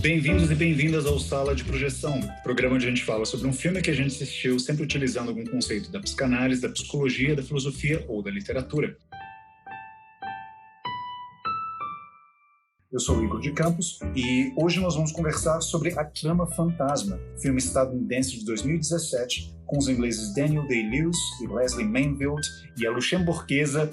Bem-vindos e bem-vindas ao Sala de Projeção, programa onde a gente fala sobre um filme que a gente assistiu sempre utilizando algum conceito da psicanálise, da psicologia, da filosofia ou da literatura. Eu sou o Igor de Campos e hoje nós vamos conversar sobre A Trama Fantasma, filme estadunidense de 2017, com os ingleses Daniel Day-Lewis e Leslie Manville e a luxemburguesa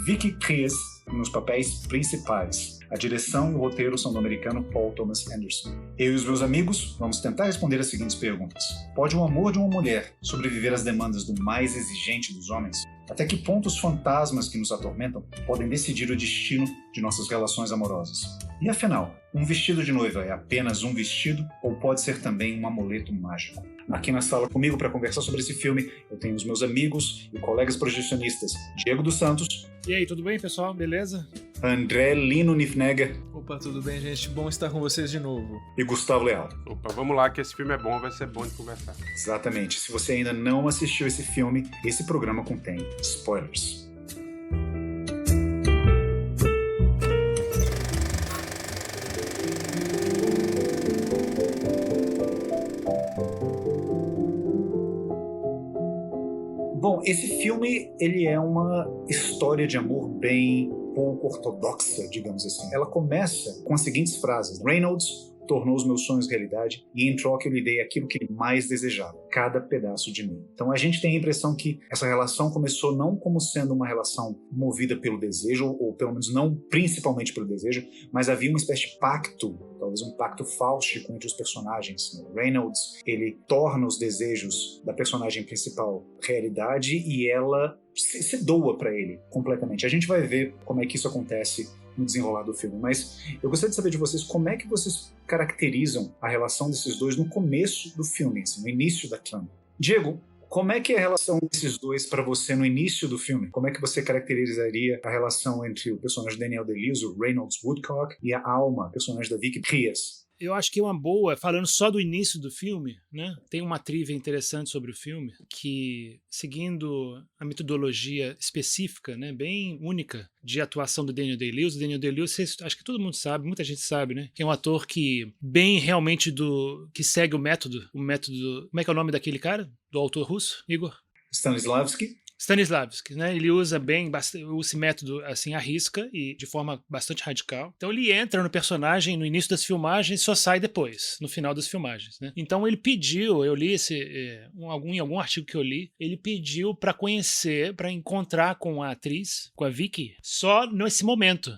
Vicky Krieps nos papéis principais. A direção e o roteiro são do americano Paul Thomas Anderson. Eu e os meus amigos vamos tentar responder as seguintes perguntas. Pode o amor de uma mulher sobreviver às demandas do mais exigente dos homens? Até que ponto os fantasmas que nos atormentam podem decidir o destino de nossas relações amorosas? E afinal, um vestido de noiva é apenas um vestido ou pode ser também um amuleto mágico? Aqui na sala comigo para conversar sobre esse filme, eu tenho os meus amigos e colegas projecionistas Diego dos Santos. E aí, tudo bem, pessoal? Beleza? André Lino Nifnega. Opa, tudo bem, gente? Bom estar com vocês de novo. E Gustavo Leal. Opa, vamos lá que esse filme é bom, vai ser bom de conversar. Exatamente. Se você ainda não assistiu esse filme, esse programa contém spoilers. Bom, esse filme, ele é uma história de amor bem pouco ortodoxa, digamos assim. Ela começa com as seguintes frases. Reynolds tornou os meus sonhos realidade e em troca eu lhe dei aquilo que ele mais desejava, cada pedaço de mim. Então a gente tem a impressão que essa relação começou não como sendo uma relação movida pelo desejo, ou pelo menos não principalmente pelo desejo, mas havia uma espécie de pacto, talvez um pacto fáustico entre os personagens. Reynolds, ele torna os desejos da personagem principal realidade e ela se doa para ele completamente. A gente vai ver como é que isso acontece no desenrolar do filme, mas eu gostaria de saber de vocês como é que vocês caracterizam a relação desses dois no começo do filme, assim, no início da trama. Diego, como é que é a relação desses dois para você no início do filme? Como é que você caracterizaria a relação entre o personagem Daniel Day-Lewis, o Reynolds Woodcock, e a Alma, personagem da Vicky Krieps? Eu acho que é uma boa, falando só do início do filme, né? Tem uma trivia interessante sobre o filme, que, seguindo a metodologia específica, né, bem única, de atuação do Daniel Day-Lewis, acho que todo mundo sabe, muita gente sabe, né? Que é um ator que, bem realmente que segue o método, como é que é o nome daquele cara? Do autor russo, Igor? Stanislavski, né? Ele usa bem esse método assim à risca e de forma bastante radical. Então ele entra no personagem no início das filmagens e só sai depois, no final das filmagens, né? Então ele pediu, eu li em algum artigo que eu li, ele pediu para conhecer, para encontrar com a atriz, com a Vicky, só nesse momento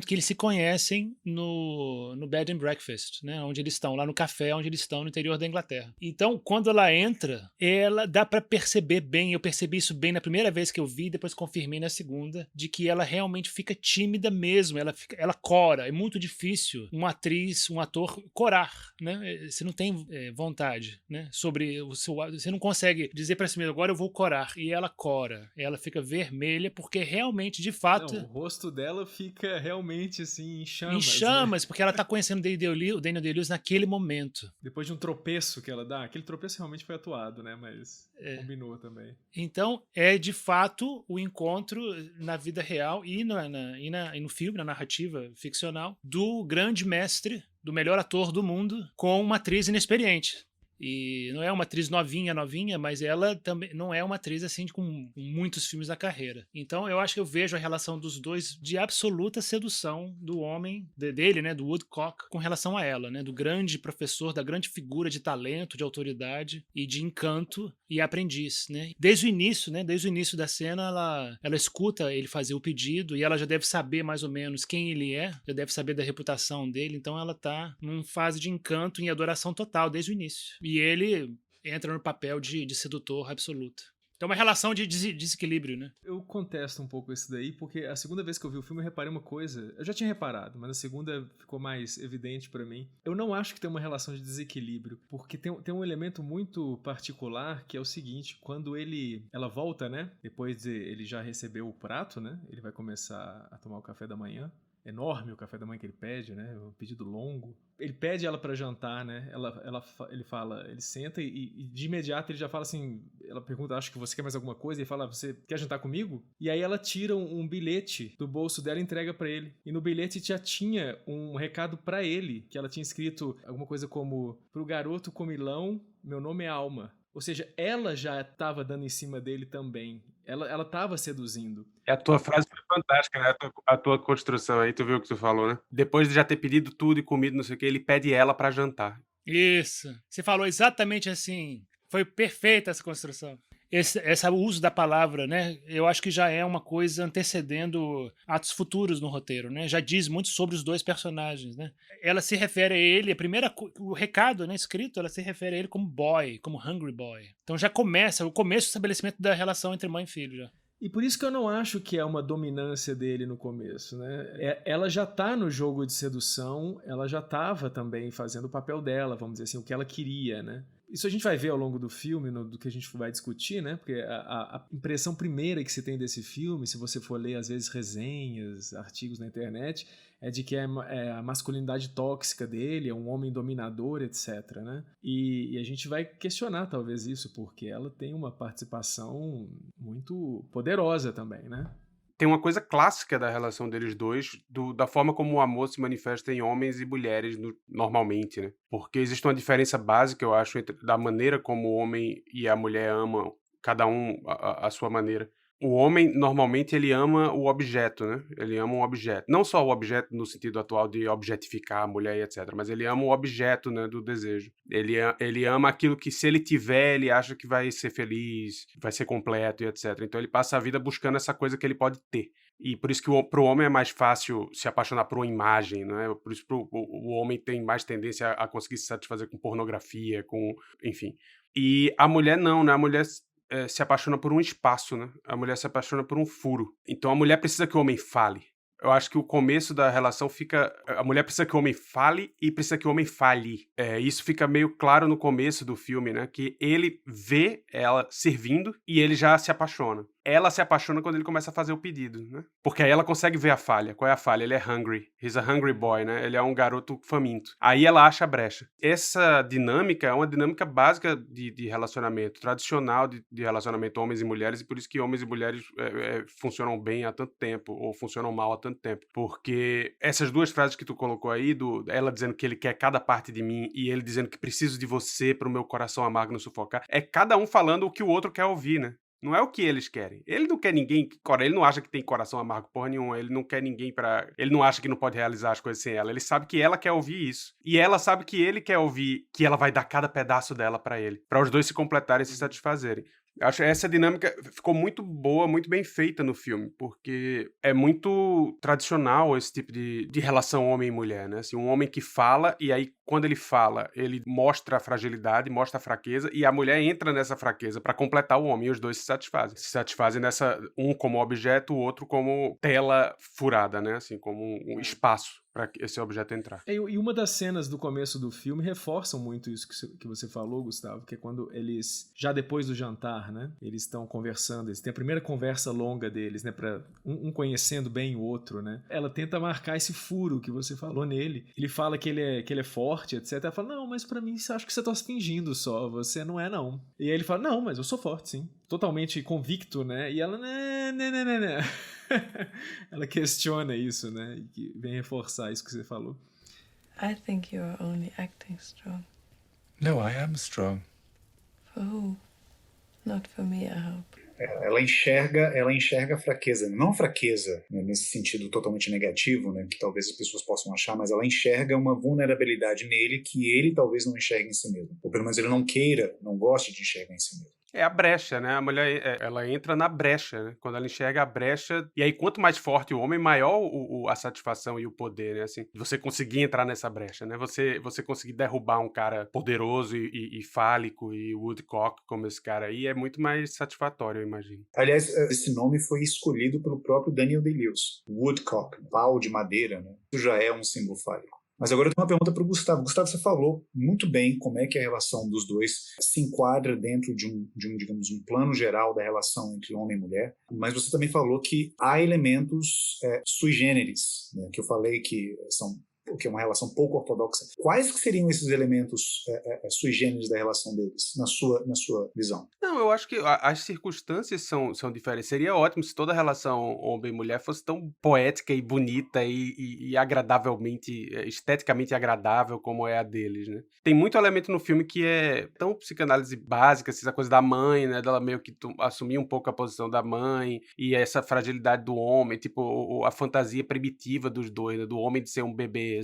que eles se conhecem no Bed and Breakfast, né? Onde eles estão, lá no café onde eles estão no interior da Inglaterra. Então quando ela entra, ela dá para perceber bem, eu percebi isso bem na primeira vez que eu vi, depois confirmei na segunda, de que ela realmente fica tímida mesmo, ela cora. É muito difícil uma atriz, um ator corar, né? Você não tem vontade, né? Você não consegue dizer pra si mesmo, agora eu vou corar, e ela cora. Ela fica vermelha porque realmente, de fato... Não, o rosto dela fica realmente assim, em chamas. Em chamas, né? Porque ela tá conhecendo o Daniel Day-Lewis naquele momento. Depois de um tropeço que ela dá, aquele tropeço realmente foi atuado, né? Mas combinou também. Então, de fato o encontro na vida real e no filme, na narrativa ficcional, do grande mestre, do melhor ator do mundo, com uma atriz inexperiente. E não é uma atriz novinha, mas ela também não é uma atriz assim com muitos filmes na carreira. Então eu acho que eu vejo a relação dos dois de absoluta sedução do homem, dele, né, do Woodcock, com relação a ela, né, do grande professor, da grande figura de talento, de autoridade e de encanto e aprendiz, né. Desde o início da cena, ela escuta ele fazer o pedido e ela já deve saber mais ou menos quem ele é, já deve saber da reputação dele, então ela tá numa fase de encanto e adoração total desde o início. E ele entra no papel de sedutor absoluto. Então é uma relação de desequilíbrio, né? Eu contesto um pouco isso daí, porque a segunda vez que eu vi o filme eu reparei uma coisa. Eu já tinha reparado, mas a segunda ficou mais evidente pra mim. Eu não acho que tem uma relação de desequilíbrio, porque tem um elemento muito particular que é o seguinte, quando ela volta, né? Depois de ele já recebeu o prato, né? Ele vai começar a tomar o café da manhã. enorme o café da manhã que ele pede, né? Um pedido longo. Ele pede ela pra jantar, né? Ele senta e de imediato ele já fala assim, ela pergunta, acho que você quer mais alguma coisa? Ele fala, você quer jantar comigo? E aí ela tira um bilhete do bolso dela e entrega pra ele. E no bilhete já tinha um recado pra ele, que ela tinha escrito alguma coisa como, pro garoto comilão, meu nome é Alma. Ou seja, ela já estava dando em cima dele também. Ela estava seduzindo. A tua frase foi fantástica, né? A tua construção aí, tu viu o que tu falou, né? Depois de já ter pedido tudo e comido, não sei o que, ele pede ela pra jantar. Isso. Você falou exatamente assim. Foi perfeita essa construção. Esse uso da palavra, né? Eu acho que já é uma coisa antecedendo atos futuros no roteiro, né? Já diz muito sobre os dois personagens, né? Ela se refere a ele, o recado, né, escrito, ela se refere a ele como boy, como hungry boy. Então já começa o começo do estabelecimento da relação entre mãe e filho, já. E por isso que eu não acho que é uma dominância dele no começo, né? Ela já tá no jogo de sedução, ela já tava também fazendo o papel dela, vamos dizer assim, o que ela queria, né? Isso a gente vai ver ao longo do filme, do que a gente vai discutir, né? Porque a impressão primeira que se tem desse filme, se você for ler, às vezes, resenhas, artigos na internet, é de que é a masculinidade tóxica dele, é um homem dominador, etc, né? E a gente vai questionar, talvez, isso, porque ela tem uma participação muito poderosa também, né? Tem uma coisa clássica da relação deles dois, da forma como o amor se manifesta em homens e mulheres normalmente, né? Porque existe uma diferença básica, eu acho, da maneira como o homem e a mulher amam, cada um a sua maneira. O homem, normalmente, ele ama o objeto, né? Ele ama um objeto. Não só o objeto no sentido atual de objetificar a mulher e etc., mas ele ama o objeto, né, do desejo. Ele ama aquilo que, se ele tiver, ele acha que vai ser feliz, vai ser completo e etc. Então ele passa a vida buscando essa coisa que ele pode ter. E por isso que pro homem é mais fácil se apaixonar por uma imagem, né? Por isso o homem tem mais tendência a conseguir se satisfazer com pornografia, enfim. E a mulher não, né? A mulher se apaixona por um espaço, né? A mulher se apaixona por um furo. Então a mulher precisa que o homem fale. Eu acho que o começo da relação fica... A mulher precisa que o homem fale e precisa que o homem fale. Isso fica meio claro no começo do filme, né? Que ele vê ela servindo e ele já se apaixona. Ela se apaixona quando ele começa a fazer o pedido, né? Porque aí ela consegue ver a falha. Qual é a falha? Ele é hungry. He's a hungry boy, né? Ele é um garoto faminto. Aí ela acha a brecha. Essa dinâmica é uma dinâmica básica de relacionamento, tradicional de relacionamento homens e mulheres, e por isso que homens e mulheres funcionam bem há tanto tempo, ou funcionam mal há tanto tempo. Porque essas duas frases que tu colocou aí, ela dizendo que ele quer cada parte de mim, e ele dizendo que preciso de você pro meu coração amargo não sufocar, é cada um falando o que o outro quer ouvir, né? Não é o que eles querem. Ele não quer ninguém... Ele não acha que tem coração amargo porra nenhuma. Ele não quer ninguém pra... Ele não acha que não pode realizar as coisas sem ela. Ele sabe que ela quer ouvir isso. E ela sabe que ele quer ouvir que ela vai dar cada pedaço dela pra ele. Pra os dois se completarem e se satisfazerem. Acho que essa dinâmica ficou muito boa, muito bem feita no filme, porque é muito tradicional esse tipo de relação homem e mulher, né? Assim, um homem que fala, e aí quando ele fala, ele mostra a fragilidade, mostra a fraqueza, e a mulher entra nessa fraqueza para completar o homem, e os dois se satisfazem. Se satisfazem nessa, um como objeto, o outro como tela furada, né? Assim, como um espaço para esse objeto entrar. E uma das cenas do começo do filme reforçam muito isso que você falou, Gustavo, que é quando eles, já depois do jantar, né, eles estão conversando, eles têm a primeira conversa longa deles, né, para um conhecendo bem o outro, né. Ela tenta marcar esse furo que você falou nele. Ele fala que ele é forte, etc. Ela fala, não, mas pra mim, acho que você tá fingindo só, você não é, não. E aí ele fala, não, mas eu sou forte, sim. Totalmente convicto, né, e ela, né. Ela questiona isso, né? E vem reforçar isso que você falou. I think you are only acting strong. No, I am strong. For who? Not for me, I hope. Ela enxerga a fraqueza, não fraqueza, né, nesse sentido totalmente negativo, né, que talvez as pessoas possam achar, mas ela enxerga uma vulnerabilidade nele que ele talvez não enxergue em si mesmo. Ou pelo menos ele não goste de enxergar em si mesmo. É a brecha, né? A mulher, ela entra na brecha, né? Quando ela enxerga a brecha, e aí quanto mais forte o homem, maior a satisfação e o poder, né? Assim, você conseguir entrar nessa brecha, né? Você conseguir derrubar um cara poderoso e fálico e woodcock como esse cara aí é muito mais satisfatório, eu imagino. Aliás, esse nome foi escolhido pelo próprio Daniel Day-Lewis. Woodcock, pau de madeira, né? Isso já é um símbolo fálico. Mas agora eu tenho uma pergunta para o Gustavo. Gustavo, você falou muito bem como é que a relação dos dois se enquadra dentro de um, digamos, um plano geral da relação entre homem e mulher, mas você também falou que há elementos sui generis, né, que eu falei que são que é uma relação pouco ortodoxa. Quais que seriam esses elementos sui generis da relação deles, na sua visão? Não, eu acho que as circunstâncias são diferentes. Seria ótimo se toda relação homem e mulher fosse tão poética e bonita e agradavelmente, esteticamente agradável como é a deles, né? Tem muito elemento no filme que é tão psicanálise básica, essa coisa da mãe, né? Dela meio que assumir um pouco a posição da mãe e essa fragilidade do homem, tipo a fantasia primitiva dos dois, né? Do homem de ser um bebê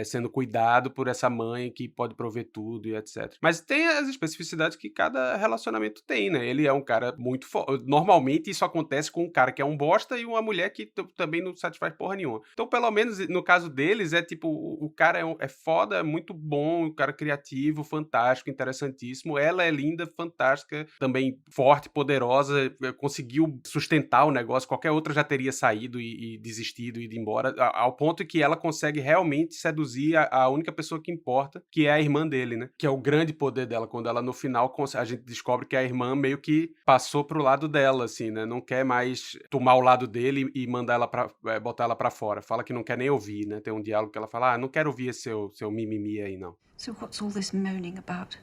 sendo cuidado por essa mãe que pode prover tudo e etc. Mas tem as especificidades que cada relacionamento tem, né? Ele é um cara muito normalmente isso acontece com um cara que é um bosta e uma mulher que também não satisfaz porra nenhuma. Então, pelo menos no caso deles, é tipo, o cara é foda, é muito bom, um cara criativo, fantástico, interessantíssimo. Ela é linda, fantástica, também forte, poderosa, conseguiu sustentar o negócio. Qualquer outra já teria saído e desistido e ido embora, ao ponto que ela consegue realmente seduzir a única pessoa que importa, que é a irmã dele, né? Que é o grande poder dela, quando ela no final a gente descobre que a irmã meio que passou pro lado dela, assim, né? Não quer mais tomar o lado dele e mandar ela botar ela pra fora. Fala que não quer nem ouvir, né? Tem um diálogo que ela fala, não quero ouvir esse seu mimimi aí, não. So what's all this moaning about?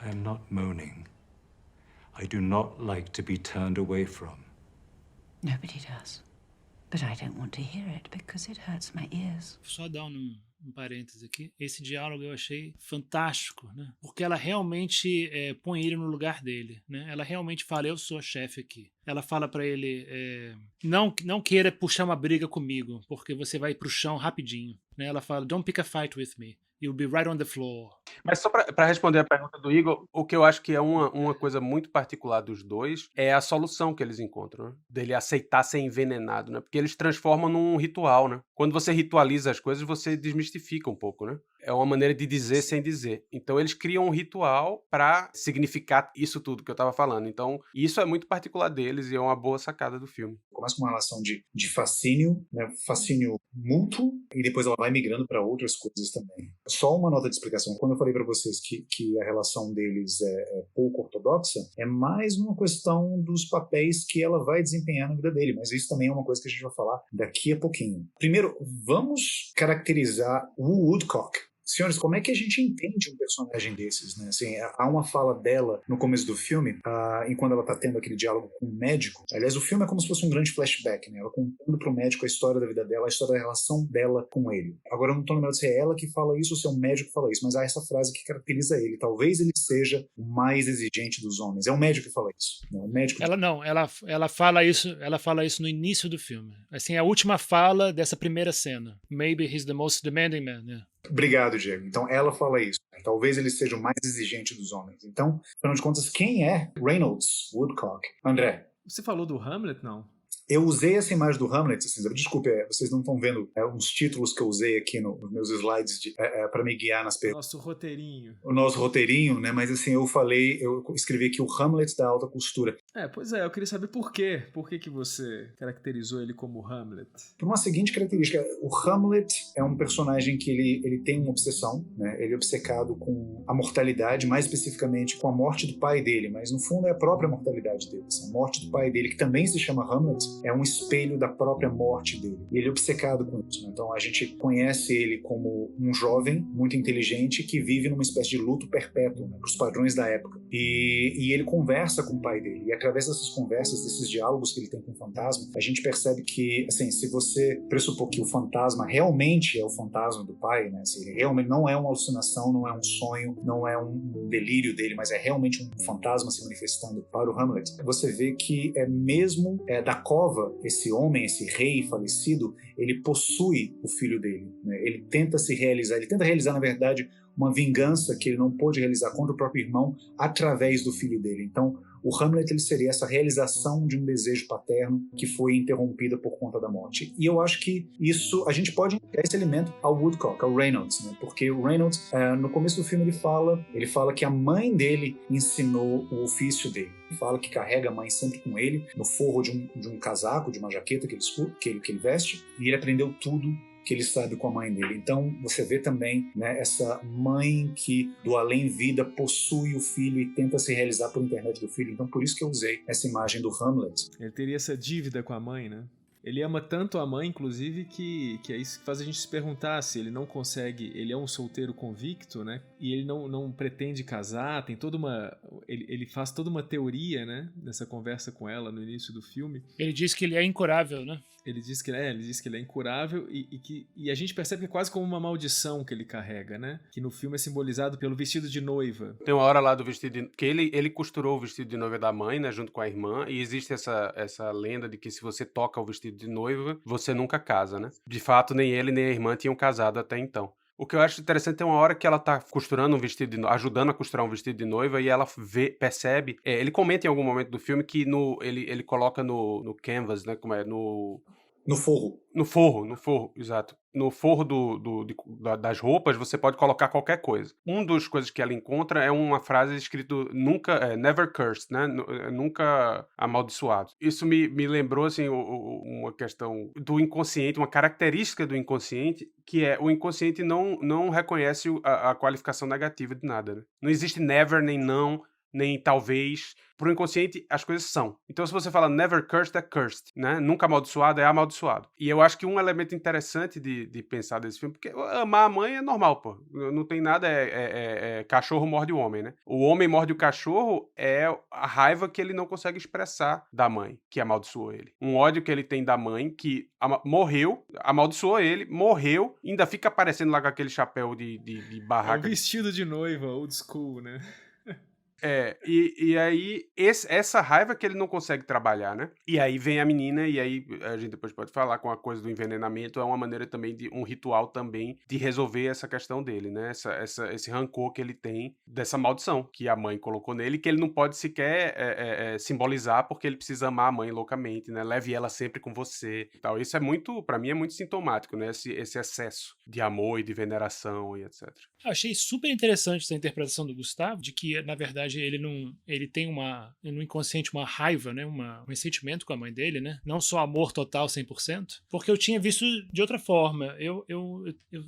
I am not moaning. I do not like to be turned away from. Nobody does. But I don't want to hear it because it hurts my ears. Só dar um parêntese aqui. Esse diálogo eu achei fantástico, né? Porque ela realmente põe ele no lugar dele, né? Ela realmente fala, eu sou a chefe aqui. Ela fala pra ele, não queira puxar uma briga comigo, porque você vai pro chão rapidinho, né? Ela fala, don't pick a fight with me. You'll be right on the floor. Mas só pra responder a pergunta do Igor, o que eu acho que é uma coisa muito particular dos dois é a solução que eles encontram, né? Dele aceitar ser envenenado, né? Porque eles transformam num ritual, né? Quando você ritualiza as coisas, você desmistifica um pouco, né? É uma maneira de dizer sem dizer. Então eles criam um ritual pra significar isso tudo que eu tava falando. Então isso é muito particular deles e é uma boa sacada do filme. Começa com uma relação de fascínio, né? Fascínio mútuo, e depois ela vai migrando para outras coisas também. Só uma nota de explicação. Quando eu falei para vocês que a relação deles é pouco ortodoxa, é mais uma questão dos papéis que ela vai desempenhar na vida dele, mas isso também é uma coisa que a gente vai falar daqui a pouquinho. Primeiro, vamos caracterizar o Woodcock. Senhores, como é que a gente entende um personagem desses, né? Assim, há uma fala dela no começo do filme, enquanto ela está tendo aquele diálogo com o médico. Aliás, o filme é como se fosse um grande flashback, né? Ela contando para o médico a história da vida dela, a história da relação dela com ele. Agora, eu não estou lembrando se é ela que fala isso ou se é um médico que fala isso, mas há essa frase que caracteriza ele. Talvez ele seja o mais exigente dos homens. É um médico que fala isso. Né? Um médico Ela fala isso no início do filme. Assim, a última fala dessa primeira cena. Maybe he's the most demanding man, né? Obrigado, Diego. Então, ela fala isso. Talvez ele seja o mais exigente dos homens. Então, afinal de contas, quem é Reynolds Woodcock? André? Você falou do Hamlet, não? Eu usei essa imagem do Hamlet, assim, desculpe, vocês não estão vendo uns títulos que eu usei aqui nos meus slides para me guiar nas perguntas. Nosso roteirinho. O nosso roteirinho, né? Mas assim, eu escrevi aqui o Hamlet da alta costura. Pois é, eu queria saber por quê. Por que você caracterizou ele como Hamlet? Por uma seguinte característica, o Hamlet é um personagem que ele tem uma obsessão, né? Ele é obcecado com a mortalidade, mais especificamente com a morte do pai dele, mas no fundo é a própria mortalidade dele. Assim, a morte do pai dele, que também se chama Hamlet, é um espelho da própria morte dele. E ele é obcecado com isso, né? Então a gente conhece ele como um jovem muito inteligente que vive numa espécie de luto perpétuo, né, para os padrões da época. E ele conversa com o pai dele. E através dessas conversas, desses diálogos que ele tem com o fantasma, a gente percebe que, assim, se você pressupor que o fantasma realmente é o fantasma do pai, né, se ele realmente não é uma alucinação, não é um sonho, não é um delírio dele, mas é realmente um fantasma se manifestando para o Hamlet, você vê que mesmo da cova, esse homem, esse rei falecido, ele possui o filho dele, né? Ele tenta realizar, na verdade, uma vingança que ele não pôde realizar contra o próprio irmão através do filho dele. Então, o Hamlet ele seria essa realização de um desejo paterno que foi interrompida por conta da morte. E eu acho que isso, a gente pode enxergar esse elemento ao Woodcock, ao Reynolds, né? Porque o Reynolds, no começo do filme, ele fala que a mãe dele ensinou o ofício dele. Ele fala que carrega a mãe sempre com ele, no forro de um casaco, de uma jaqueta que ele veste, e ele aprendeu tudo que ele sabe com a mãe dele. Então você vê também, né, essa mãe que do além-vida possui o filho e tenta se realizar por intermédio do filho. Então por isso que eu usei essa imagem do Hamlet. Ele teria essa dívida com a mãe, né? Ele ama tanto a mãe, inclusive, que é isso que faz a gente se perguntar se ele não consegue... Ele é um solteiro convicto, né? E ele não pretende casar, tem toda uma... Ele faz toda uma teoria, né? Nessa conversa com ela no início do filme. Ele diz que ele é incurável, né? Ele diz que ele é incurável e a gente percebe que é quase como uma maldição que ele carrega, né? Que no filme é simbolizado pelo vestido de noiva. Tem uma hora lá do vestido que ele costurou o vestido de noiva da mãe, né, junto com a irmã, e existe essa lenda de que se você toca o vestido de noiva, você nunca casa, né? De fato, nem ele nem a irmã tinham casado até então. O que eu acho interessante, tem uma hora que ela tá costurando um vestido de noiva, ajudando a costurar um vestido de noiva, e ela percebe, ele comenta em algum momento do filme que ele coloca no canvas, né, como é, No forro. No forro, exato. No forro das roupas, você pode colocar qualquer coisa. Uma das coisas que ela encontra é uma frase escrito never cursed, né? Nunca amaldiçoado. Isso me lembrou, assim, uma questão do inconsciente, uma característica do inconsciente, que é o inconsciente não reconhece a qualificação negativa de nada, né? Não existe never, nem não, nem talvez. Pro inconsciente, as coisas são. Então, se você fala never cursed, é cursed, né? Nunca amaldiçoado, é amaldiçoado. E eu acho que um elemento interessante de pensar desse filme, porque amar a mãe é normal, pô. Não tem nada, cachorro morde o homem, né? O homem morde o cachorro é a raiva que ele não consegue expressar da mãe, que amaldiçoou ele. Um ódio que ele tem da mãe, que morreu, amaldiçoou ele, morreu, ainda fica aparecendo lá com aquele chapéu de barraca. É um vestido de noiva, old school, né? E aí, essa raiva que ele não consegue trabalhar, né? E aí vem a menina, e aí a gente depois pode falar com a coisa do envenenamento, é uma maneira também um ritual também de resolver essa questão dele, né? Esse rancor que ele tem dessa maldição que a mãe colocou nele, que ele não pode sequer simbolizar, porque ele precisa amar a mãe loucamente, né? Leve ela sempre com você e tal. Isso pra mim é muito sintomático, né? Esse excesso de amor e de veneração e etc. Eu achei super interessante essa interpretação do Gustavo, de que, na verdade, ele tem no inconsciente uma raiva, né, um ressentimento com a mãe dele, né? Não só amor total 100%, porque eu tinha visto de outra forma. Eu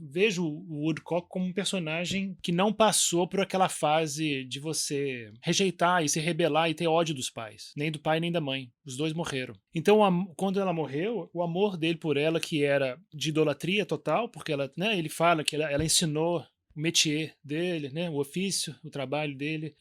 vejo o Woodcock como um personagem que não passou por aquela fase de você rejeitar e se rebelar e ter ódio dos pais, nem do pai nem da mãe. Os dois morreram. Então, quando ela morreu, o amor dele por ela, que era de idolatria total, porque ela, né, ele fala que ela ensinou o métier dele, né, o ofício, o trabalho dele.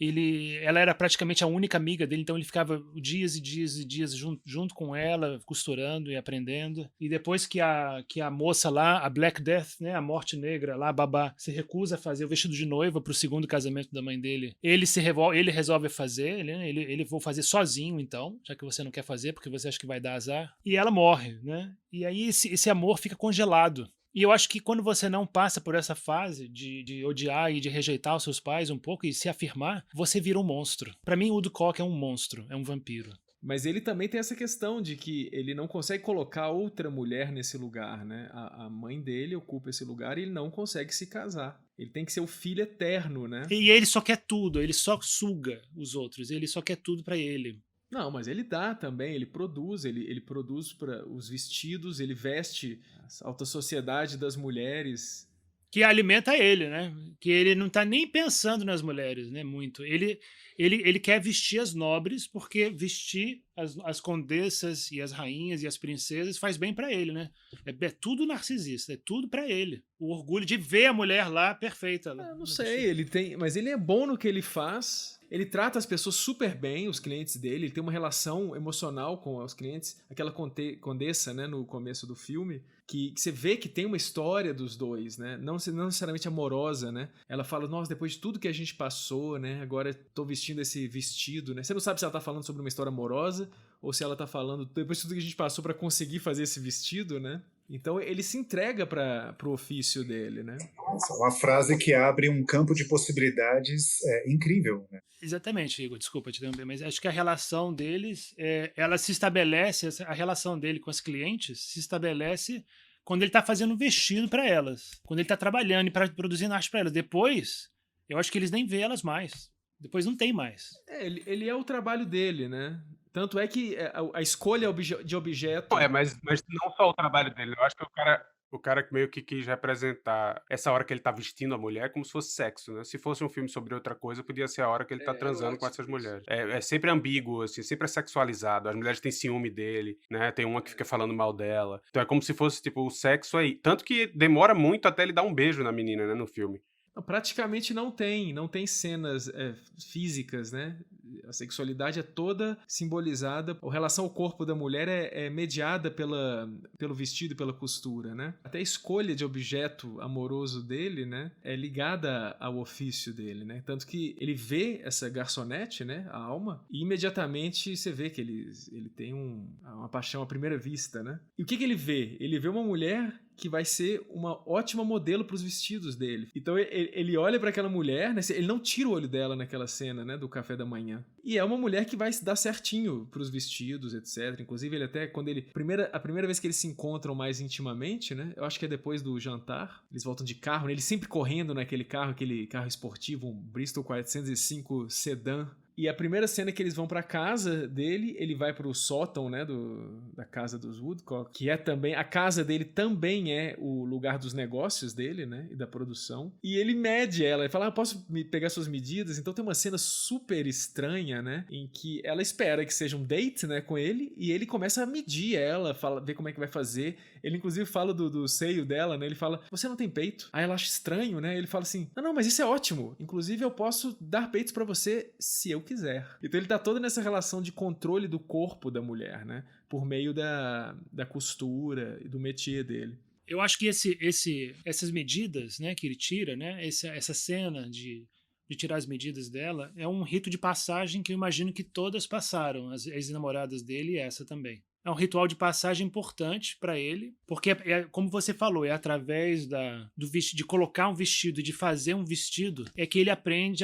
Ela era praticamente a única amiga dele, então ele ficava dias e dias e dias junto com ela, costurando e aprendendo. E depois que a moça lá, a Black Death, né, a morte negra lá, a babá, se recusa a fazer o vestido de noiva pro segundo casamento da mãe dele, ele resolve fazer, né, ele vou fazer sozinho então, já que você não quer fazer porque você acha que vai dar azar. E ela morre, né? E aí esse amor fica congelado. E eu acho que quando você não passa por essa fase de odiar e de rejeitar os seus pais um pouco e se afirmar, você vira um monstro. Pra mim, o Woodcock é um monstro, é um vampiro. Mas ele também tem essa questão de que ele não consegue colocar outra mulher nesse lugar, né? A mãe dele ocupa esse lugar e ele não consegue se casar. Ele tem que ser o filho eterno, né? E ele só quer tudo, ele só suga os outros, ele só quer tudo pra ele. Não, mas ele dá também, ele produz para os vestidos, ele veste a alta sociedade das mulheres. Que alimenta ele, né? Que ele não tá nem pensando nas mulheres, né? Muito. Ele quer vestir as nobres, porque vestir as condessas e as rainhas e as princesas faz bem pra ele, né? É tudo narcisista, é tudo pra ele. O orgulho de ver a mulher lá perfeita. Não sei, mas ele é bom no que ele faz. Ele trata as pessoas super bem, os clientes dele, ele tem uma relação emocional com os clientes, aquela condessa, né, no começo do filme, que você vê que tem uma história dos dois, né, não necessariamente amorosa, né, ela fala, nossa, depois de tudo que a gente passou, né, agora tô vestindo esse vestido, né, você não sabe se ela tá falando sobre uma história amorosa, ou se ela tá falando depois de tudo que a gente passou pra conseguir fazer esse vestido, né. Então ele se entrega pro ofício dele, né? Essa é uma frase que abre um campo de possibilidades incrível, né? Exatamente, Igor, desculpa te interromper, mas acho que a relação deles, ela se estabelece, a relação dele com as clientes se estabelece quando ele está fazendo um vestido para elas, quando ele está trabalhando e produzindo arte para elas. Depois, eu acho que eles nem veem elas mais. Depois não tem mais. Ele é o trabalho dele, né? Tanto é que a escolha de objeto... Mas não só o trabalho dele. Eu acho que O cara que meio que quis representar essa hora que ele tá vestindo a mulher como se fosse sexo, né? Se fosse um filme sobre outra coisa, podia ser a hora que ele tá transando com essas mulheres. É sempre ambíguo, assim, sempre é sexualizado. As mulheres têm ciúme dele, né? Tem uma que fica falando mal dela. Então é como se fosse, tipo, o sexo aí. Tanto que demora muito até ele dar um beijo na menina, né, no filme. Não, praticamente não tem cenas físicas, né? A sexualidade é toda simbolizada, a relação ao corpo da mulher é mediada pelo vestido, pela costura, né? Até a escolha de objeto amoroso dele, né, é ligada ao ofício dele, né? Tanto que ele vê essa garçonete, né, a Alma, e imediatamente você vê que ele tem uma paixão à primeira vista, né? E o que ele vê? Ele vê uma mulher que vai ser uma ótima modelo para os vestidos dele. Então ele olha para aquela mulher, né? Ele não tira o olho dela naquela cena, né, do café da manhã. E é uma mulher que vai se dar certinho para os vestidos, etc. Inclusive ele até quando a primeira vez que eles se encontram mais intimamente, né? Eu acho que é depois do jantar. Eles voltam de carro, né? Ele sempre correndo naquele carro, aquele carro esportivo, um Bristol 405 sedã. E a primeira cena que eles vão pra casa dele, ele vai pro sótão, né, da casa dos Woodcock, que é também, a casa dele também é o lugar dos negócios dele, né, e da produção. E ele mede ela, ele fala, posso pegar suas medidas? Então tem uma cena super estranha, né, em que ela espera que seja um date, né, com ele, e ele começa a medir ela, ver como é que vai fazer. Ele inclusive fala do seio dela, né, ele fala, você não tem peito? Aí ela acha estranho, né, ele fala assim, não, mas isso é ótimo, inclusive eu posso dar peitos pra você se eu quiser. Então ele tá todo nessa relação de controle do corpo da mulher, né? Por meio da costura e do métier dele. Eu acho que essas medidas, né, que ele tira, né, essa cena de tirar as medidas dela, é um rito de passagem que eu imagino que todas passaram, as ex-namoradas dele e essa também. É um ritual de passagem importante para ele, porque, como você falou, é através de colocar um vestido, de fazer um vestido, é que ele aprende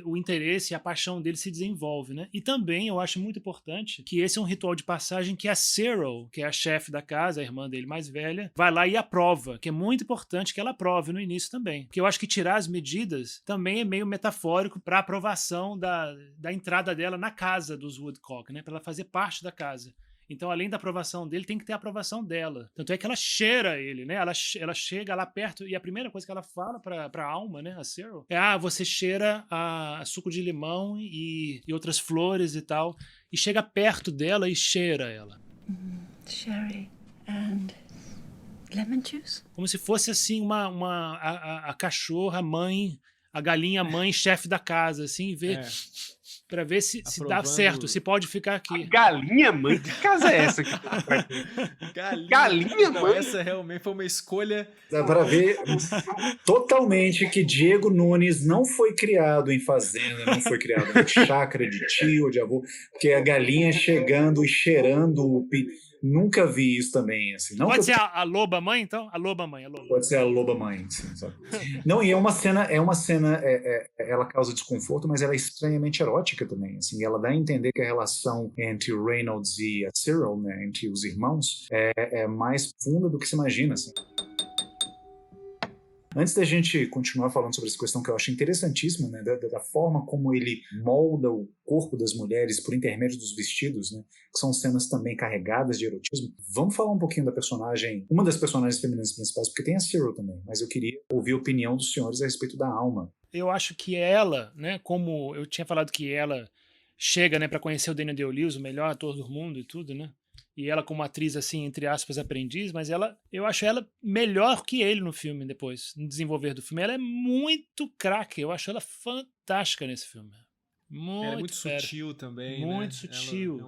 o interesse e a paixão dele se desenvolve, né? E também eu acho muito importante que esse é um ritual de passagem que a Cyril, que é a chefe da casa, a irmã dele mais velha, vai lá e aprova, que é muito importante que ela aprove no início também. Porque eu acho que tirar as medidas também é meio metafórico para a aprovação da entrada dela na casa dos Woodcock, né? Para ela fazer parte da casa. Então, além da aprovação dele, tem que ter a aprovação dela. Tanto é que ela cheira ele, né? Ela chega lá perto e a primeira coisa que ela fala pra Alma, né? A Cyril, é, você cheira a suco de limão e outras flores e tal. E chega perto dela e cheira ela. Sherry and lemon juice? Como se fosse, assim, a cachorra mãe, a galinha mãe, chefe da casa, assim, ver... Pra ver se dá certo, se pode ficar aqui. A galinha, mãe? Que casa é essa? Galinha, mãe? Essa realmente foi uma escolha... Dá pra ver totalmente que Diego Nunes não foi criado em fazenda, não foi criado em chácara de tio, de avô, porque a galinha chegando e cheirando o... Nunca vi isso também, assim. Não pode ser a loba mãe, então? A loba mãe. Pode ser a loba mãe, sim, sabe? Não, e é uma cena, ela causa desconforto, mas ela é estranhamente erótica também, assim. Ela dá a entender que a relação entre o Reynolds e a Cyril, né, entre os irmãos, é mais profunda do que se imagina, assim. Antes da gente continuar falando sobre essa questão que eu acho interessantíssima, né, da forma como ele molda o corpo das mulheres por intermédio dos vestidos, né, que são cenas também carregadas de erotismo, vamos falar um pouquinho da personagem, uma das personagens femininas principais, porque tem a Cyril também, mas eu queria ouvir a opinião dos senhores a respeito da Alma. Eu acho que ela, né, como eu tinha falado que ela chega, né, para conhecer o Daniel Day-Lewis, o melhor ator do mundo e tudo, né? E ela como atriz, assim, entre aspas, aprendiz, mas eu acho ela melhor que ele no filme depois, no desenvolver do filme. Ela é muito craque, eu acho ela fantástica nesse filme. Ela é muito sutil também, muito, né? sutil.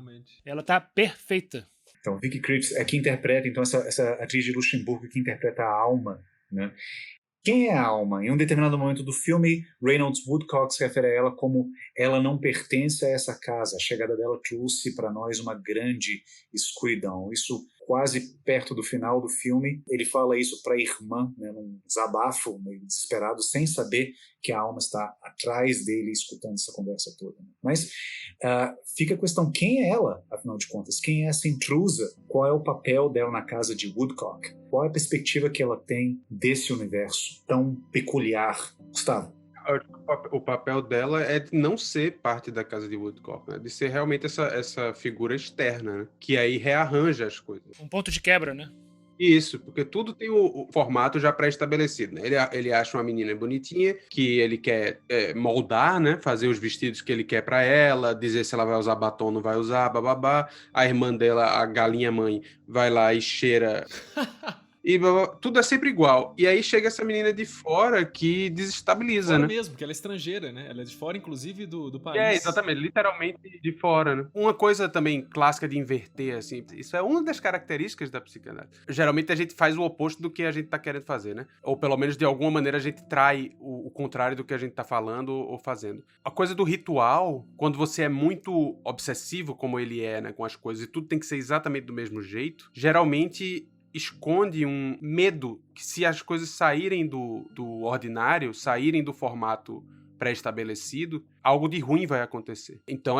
Ela tá perfeita. Então, Vicky Krieps é que interpreta, então, essa atriz de Luxemburgo que interpreta a Alma, né? Quem é a Alma? Em um determinado momento do filme, Reynolds Woodcock se refere a ela como ela não pertence a essa casa. A chegada dela trouxe para nós uma grande escuridão. Isso quase perto do final do filme. Ele fala isso para a irmã, né, num desabafo meio desesperado, sem saber que a Alma está atrás dele escutando essa conversa toda. Mas fica a questão, quem é ela, afinal de contas? Quem é essa intrusa? Qual é o papel dela na casa de Woodcock? Qual é a perspectiva que ela tem desse universo tão peculiar? Gustavo? O papel dela é de não ser parte da casa de Woodcock, né? De ser realmente essa figura externa, né? Que aí rearranja as coisas. Um ponto de quebra, né? Isso, porque tudo tem o formato já pré-estabelecido, né? Ele acha uma menina bonitinha, que ele quer moldar, né? Fazer os vestidos que ele quer pra ela, dizer se ela vai usar batom ou não vai usar, bababá. A irmã dela, a galinha mãe, vai lá e cheira... E tudo é sempre igual. E aí chega essa menina de fora que desestabiliza, Fora né? mesmo, porque ela é estrangeira, né? Ela é de fora, inclusive, do país. Exatamente, literalmente de fora, né? Uma coisa também clássica de inverter, assim, isso é uma das características da psicanálise. Geralmente a gente faz o oposto do que a gente tá querendo fazer, né? Ou pelo menos, de alguma maneira, a gente trai o contrário do que a gente tá falando ou fazendo. A coisa do ritual, quando você é muito obsessivo, como ele é, né, com as coisas, e tudo tem que ser exatamente do mesmo jeito, geralmente esconde um medo que, se as coisas saírem do ordinário, saírem do formato pré-estabelecido, algo de ruim vai acontecer. Então,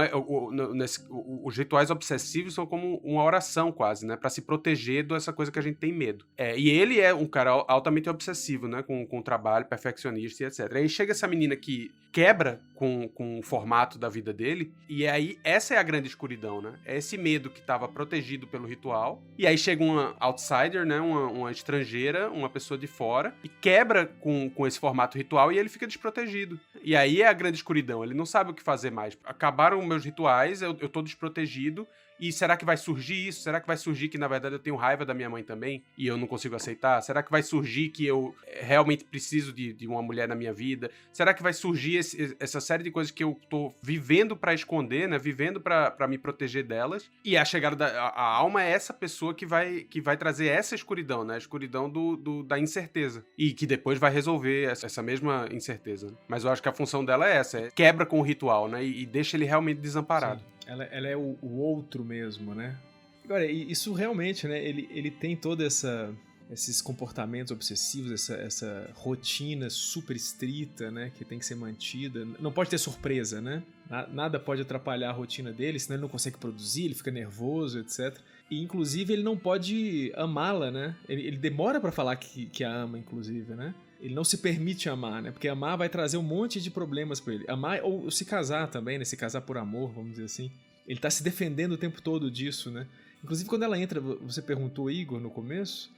os rituais obsessivos são como uma oração quase, né? Pra se proteger dessa coisa que a gente tem medo. E ele é um cara altamente obsessivo, né? Com o trabalho, perfeccionista e etc. Aí chega essa menina que quebra com o formato da vida dele, e aí essa é a grande escuridão, né? É esse medo que estava protegido pelo ritual, e aí chega uma outsider, né? Uma estrangeira, uma pessoa de fora, e quebra com esse formato ritual, e ele fica desprotegido. E aí é a grande escuridão, ele não sabe o que fazer mais. Acabaram meus rituais, eu tô desprotegido, e será que vai surgir isso? Será que vai surgir que, na verdade, eu tenho raiva da minha mãe também e eu não consigo aceitar? Será que vai surgir que eu realmente preciso de uma mulher na minha vida? Será que vai surgir essa série de coisas que eu tô vivendo pra esconder, né? Vivendo pra me proteger delas? E a chegada a alma é essa pessoa que vai trazer essa escuridão, né? A escuridão da incerteza. E que depois vai resolver essa mesma incerteza. Né? Mas eu acho que a função dela é essa. Quebra com o ritual, né? E deixa ele realmente desamparado. Sim. Ela é o outro mesmo, né? Agora, isso realmente, né? Ele tem todo esses comportamentos obsessivos, essa rotina super estrita, né? Que tem que ser mantida. Não pode ter surpresa, né? Nada pode atrapalhar a rotina dele, senão ele não consegue produzir, ele fica nervoso, etc. E, inclusive, ele não pode amá-la, né? Ele demora pra falar que a ama, inclusive, né? Ele não se permite amar, né? Porque amar vai trazer um monte de problemas pra ele. Amar ou se casar também, né? Se casar por amor, vamos dizer assim. Ele tá se defendendo o tempo todo disso, né? Inclusive, quando ela entra, você perguntou, Igor, no começo,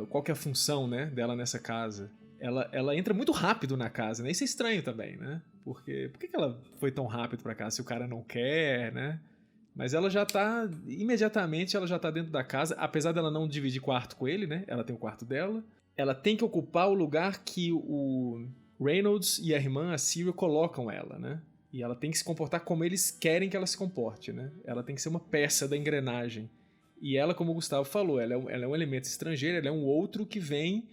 qual que é a função, né, dela nessa casa. Ela entra muito rápido na casa, né? Isso é estranho também, né? Porque por que ela foi tão rápido pra casa se o cara não quer, né? Mas ela já tá, imediatamente ela já tá dentro da casa, apesar dela não dividir quarto com ele, né? Ela tem o quarto dela. Ela tem que ocupar o lugar que o Reynolds e a irmã, a Syria, colocam ela, né? E ela tem que se comportar como eles querem que ela se comporte, né? Ela tem que ser uma peça da engrenagem. E ela, como o Gustavo falou, ela é um elemento estrangeiro, ela é um outro que vem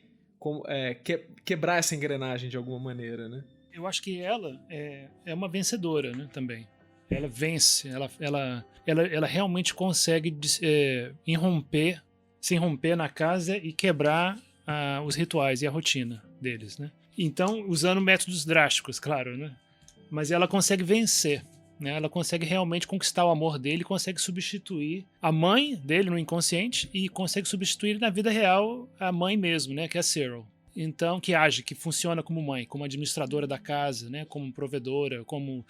quebrar essa engrenagem de alguma maneira, né? Eu acho que ela é uma vencedora, né, também. Ela vence, ela realmente consegue se irromper na casa e quebrar os rituais e a rotina deles, né? Então, usando métodos drásticos, claro, né? Mas ela consegue vencer, né? Ela consegue realmente conquistar o amor dele, consegue substituir a mãe dele no inconsciente e consegue substituir na vida real a mãe mesmo, né? Que é a Cyril. Então, que funciona como mãe, como administradora da casa, né? Como provedora, como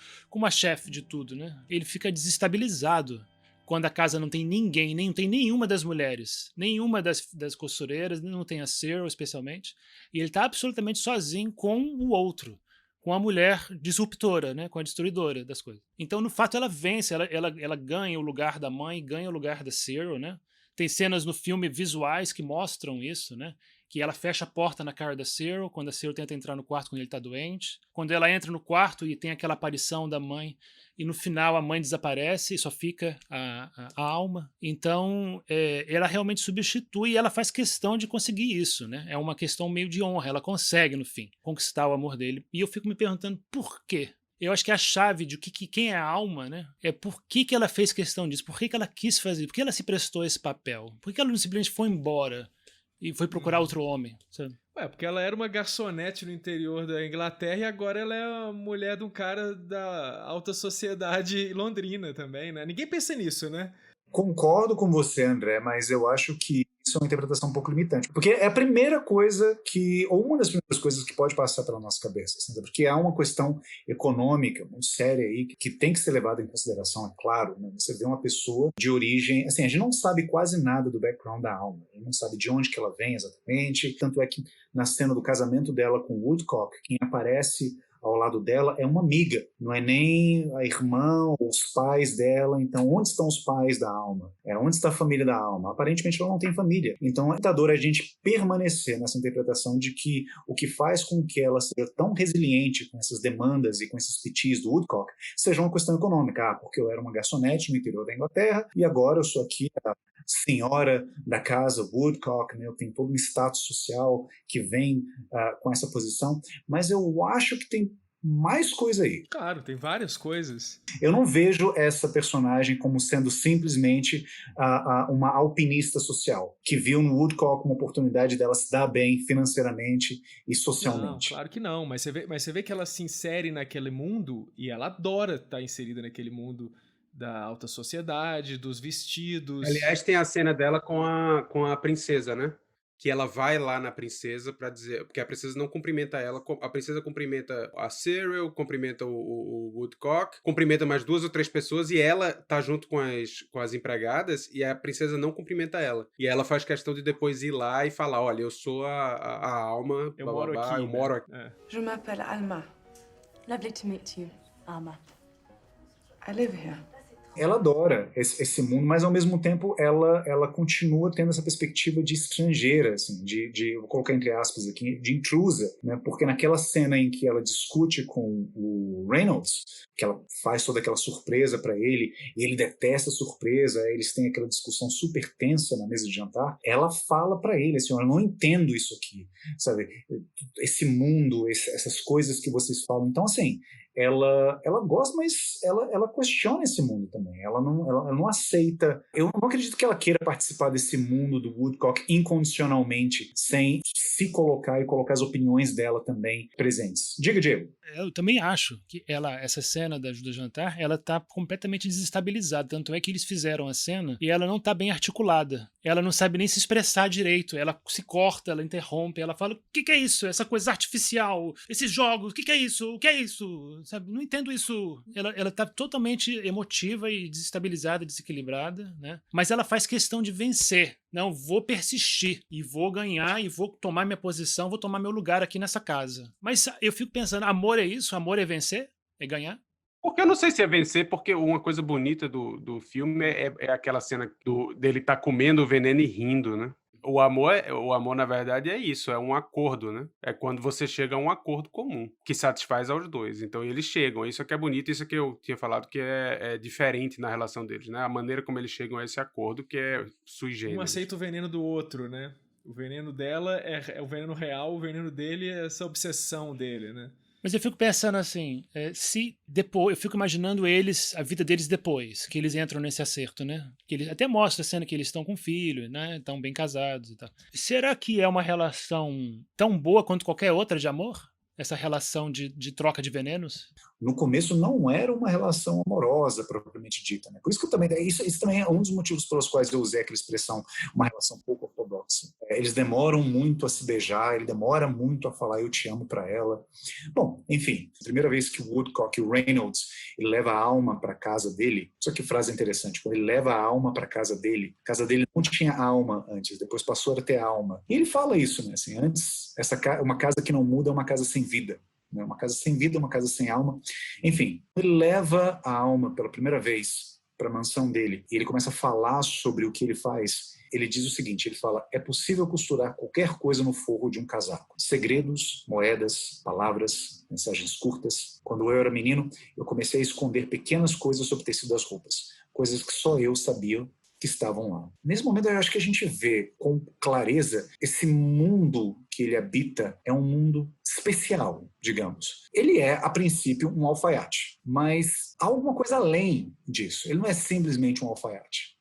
a chefe de tudo, né? Ele fica desestabilizado quando a casa não tem ninguém, nem tem nenhuma das mulheres, nenhuma das costureiras, não tem a Cyril especialmente, e ele está absolutamente sozinho com o outro, com a mulher disruptora, né, com a destruidora das coisas. Então, no fato, ela vence, ela ganha o lugar da mãe, ganha o lugar da Cyril, né? Tem cenas no filme visuais que mostram isso, né? Que ela fecha a porta na cara da Cyril, quando a Cyril tenta entrar no quarto quando ele está doente. Quando ela entra no quarto e tem aquela aparição da mãe, e no final a mãe desaparece e só fica a alma. Então, ela realmente substitui e ela faz questão de conseguir isso, né? É uma questão meio de honra, ela consegue, no fim, conquistar o amor dele. E eu fico me perguntando por quê? Eu acho que a chave de quem é a alma, né? É por que ela fez questão disso, por que ela quis fazer, por que ela se prestou a esse papel, por que ela não simplesmente foi embora e foi procurar outro homem, sabe? Porque ela era uma garçonete no interior da Inglaterra e agora ela é a mulher de um cara da alta sociedade londrina também, né? Ninguém pensa nisso, né? Concordo com você, André, mas eu acho que isso é uma interpretação um pouco limitante. Porque é a primeira coisa que, ou uma das primeiras coisas que pode passar pela nossa cabeça, assim, porque há uma questão econômica muito séria aí que tem que ser levada em consideração, é claro, né? Você vê uma pessoa de origem, assim, a gente não sabe quase nada do background da Alma, a gente não sabe de onde que ela vem exatamente, tanto é que na cena do casamento dela com Woodcock, quem aparece ao lado dela é uma amiga, não é nem a irmã ou os pais dela. Então, onde estão os pais da Alma? Onde está a família da Alma? Aparentemente, ela não tem família. Então, é tentador a gente permanecer nessa interpretação de que o que faz com que ela seja tão resiliente com essas demandas e com esses pitis do Woodcock seja uma questão econômica. Porque eu era uma garçonete no interior da Inglaterra e agora eu sou aqui a senhora da casa Woodcock, né? Eu tenho todo um status social que vem com essa posição, mas eu acho que tem mais coisa aí. Claro, tem várias coisas. Eu não vejo essa personagem como sendo simplesmente uma alpinista social, que viu no Woodcock uma oportunidade dela se dar bem financeiramente e socialmente. Não, claro que não, mas você vê que ela se insere naquele mundo e ela adora estar inserida naquele mundo da alta sociedade, dos vestidos. Aliás, tem a cena dela com a princesa, né? Que ela vai lá na princesa pra dizer... Porque a princesa não cumprimenta ela. A princesa cumprimenta a Cyril, cumprimenta o Woodcock, cumprimenta mais 2 ou 3 pessoas e ela tá junto com as empregadas e a princesa não cumprimenta ela. E ela faz questão de depois ir lá e falar, olha, eu sou a Alma, eu moro aqui. eu moro aqui. Je m'appelle Alma. Lovely to meet you, Alma. I live here. Ela adora esse mundo, mas ao mesmo tempo ela continua tendo essa perspectiva de estrangeira, assim, vou colocar entre aspas aqui, de intrusa, né? Porque naquela cena em que ela discute com o Reynolds, que ela faz toda aquela surpresa para ele, e ele detesta a surpresa, eles têm aquela discussão super tensa na mesa de jantar, ela fala para ele assim, eu não entendo isso aqui, sabe? Esse mundo, essas coisas que vocês falam. Então, assim, ela gosta, mas ela questiona esse mundo também. Ela não aceita. Eu não acredito que ela queira participar desse mundo do Woodcock incondicionalmente, sem se colocar e colocar as opiniões dela também presentes. Diga, Diego. Eu também acho que essa cena do jantar, ela tá completamente desestabilizada. Tanto é que eles fizeram a cena e ela não tá bem articulada. Ela não sabe nem se expressar direito. Ela se corta, ela interrompe, ela fala, o que é isso? Essa coisa artificial, esses jogos, o que é isso? O que é isso? Sabe? Não entendo isso. Ela tá totalmente emotiva e desestabilizada, desequilibrada, né? Mas ela faz questão de vencer. Não, vou persistir e vou ganhar e vou tomar minha posição, vou tomar meu lugar aqui nessa casa. Mas eu fico pensando, amor é isso? Amor é vencer? É ganhar? Porque eu não sei se é vencer, porque uma coisa bonita do filme é aquela cena dele tá comendo o veneno e rindo, né? O amor, na verdade, é isso, é um acordo, né? É quando você chega a um acordo comum, que satisfaz aos dois. Então, eles chegam. Isso aqui é bonito, isso que eu tinha falado que é diferente na relação deles, né? A maneira como eles chegam a esse acordo, que é sui generis. Um aceita o veneno do outro, né? O veneno dela é o veneno real, o veneno dele é essa obsessão dele, né? Mas eu fico pensando assim, se depois, eu fico imaginando a vida deles depois, que eles entram nesse acerto, né? Que eles até mostra a cena que eles estão com filho, né? Estão bem casados e tal. Será que é uma relação tão boa quanto qualquer outra de amor? Essa relação de troca de venenos? No começo não era uma relação amorosa, propriamente dita, né? Por isso que isso também é um dos motivos pelos quais eu usei aquela expressão, uma relação pouco ortodoxa. Eles demoram muito a se beijar, ele demora muito a falar eu te amo para ela. Bom, enfim, a primeira vez que o Woodcock, o Reynolds, ele leva a Alma para casa dele, só que frase interessante, quando ele leva a Alma para casa dele não tinha alma antes, depois passou a ter alma. E ele fala isso, né? Assim, antes, uma casa que não muda é uma casa sem vida. Uma casa sem vida, uma casa sem alma. Enfim, ele leva a Alma pela primeira vez para a mansão dele e ele começa a falar sobre o que ele faz. Ele diz o seguinte, ele fala, é possível costurar qualquer coisa no forro de um casaco. Segredos, moedas, palavras, mensagens curtas. Quando eu era menino, eu comecei a esconder pequenas coisas sobre o tecido das roupas. Coisas que só eu sabia que estavam lá. Nesse momento, eu acho que a gente vê com clareza esse mundo que ele habita é um mundo especial, digamos. Ele é, a princípio, um alfaiate, mas há alguma coisa além disso. Ele não é simplesmente um alfaiate.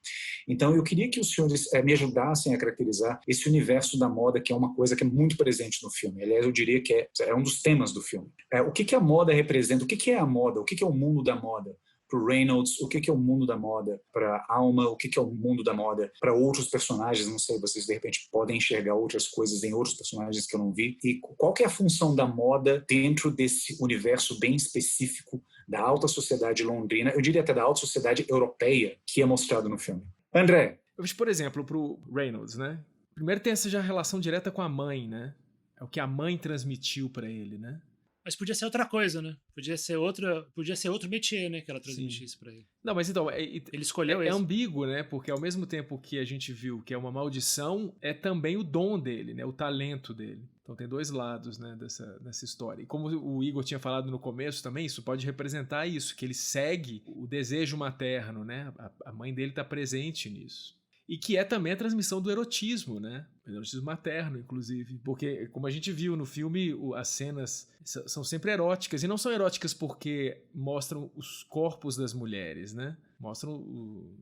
Então, eu queria que os senhores me ajudassem a caracterizar esse universo da moda, que é uma coisa que é muito presente no filme. Aliás, eu diria que é um dos temas do filme. O que a moda representa? O que é a moda? O que é o mundo da moda pro Reynolds, o que é o mundo da moda pra Alma, o que é o mundo da moda para outros personagens, não sei, vocês de repente podem enxergar outras coisas em outros personagens que eu não vi, e qual que é a função da moda dentro desse universo bem específico da alta sociedade londrina, eu diria até da alta sociedade europeia, que é mostrado no filme. André. Eu vejo, por exemplo, pro Reynolds, né? Primeiro tem essa já relação direta com a mãe, né? É o que a mãe transmitiu pra ele, né? Mas podia ser outra coisa, né? Podia ser outro métier, né? Que ela transmitisse pra ele. Não, mas então... Ele escolheu é esse. ambíguo, né? Porque ao mesmo tempo que a gente viu que é uma maldição, é também o dom dele, né? O talento dele. Então tem dois lados, né? Dessa história. E como o Igor tinha falado no começo também, isso pode representar isso, que ele segue o desejo materno, né? A mãe dele tá presente nisso. E que é também a transmissão do erotismo, né? O erotismo materno, inclusive. Porque, como a gente viu no filme, as cenas são sempre eróticas. E não são eróticas porque mostram os corpos das mulheres, né? Mostram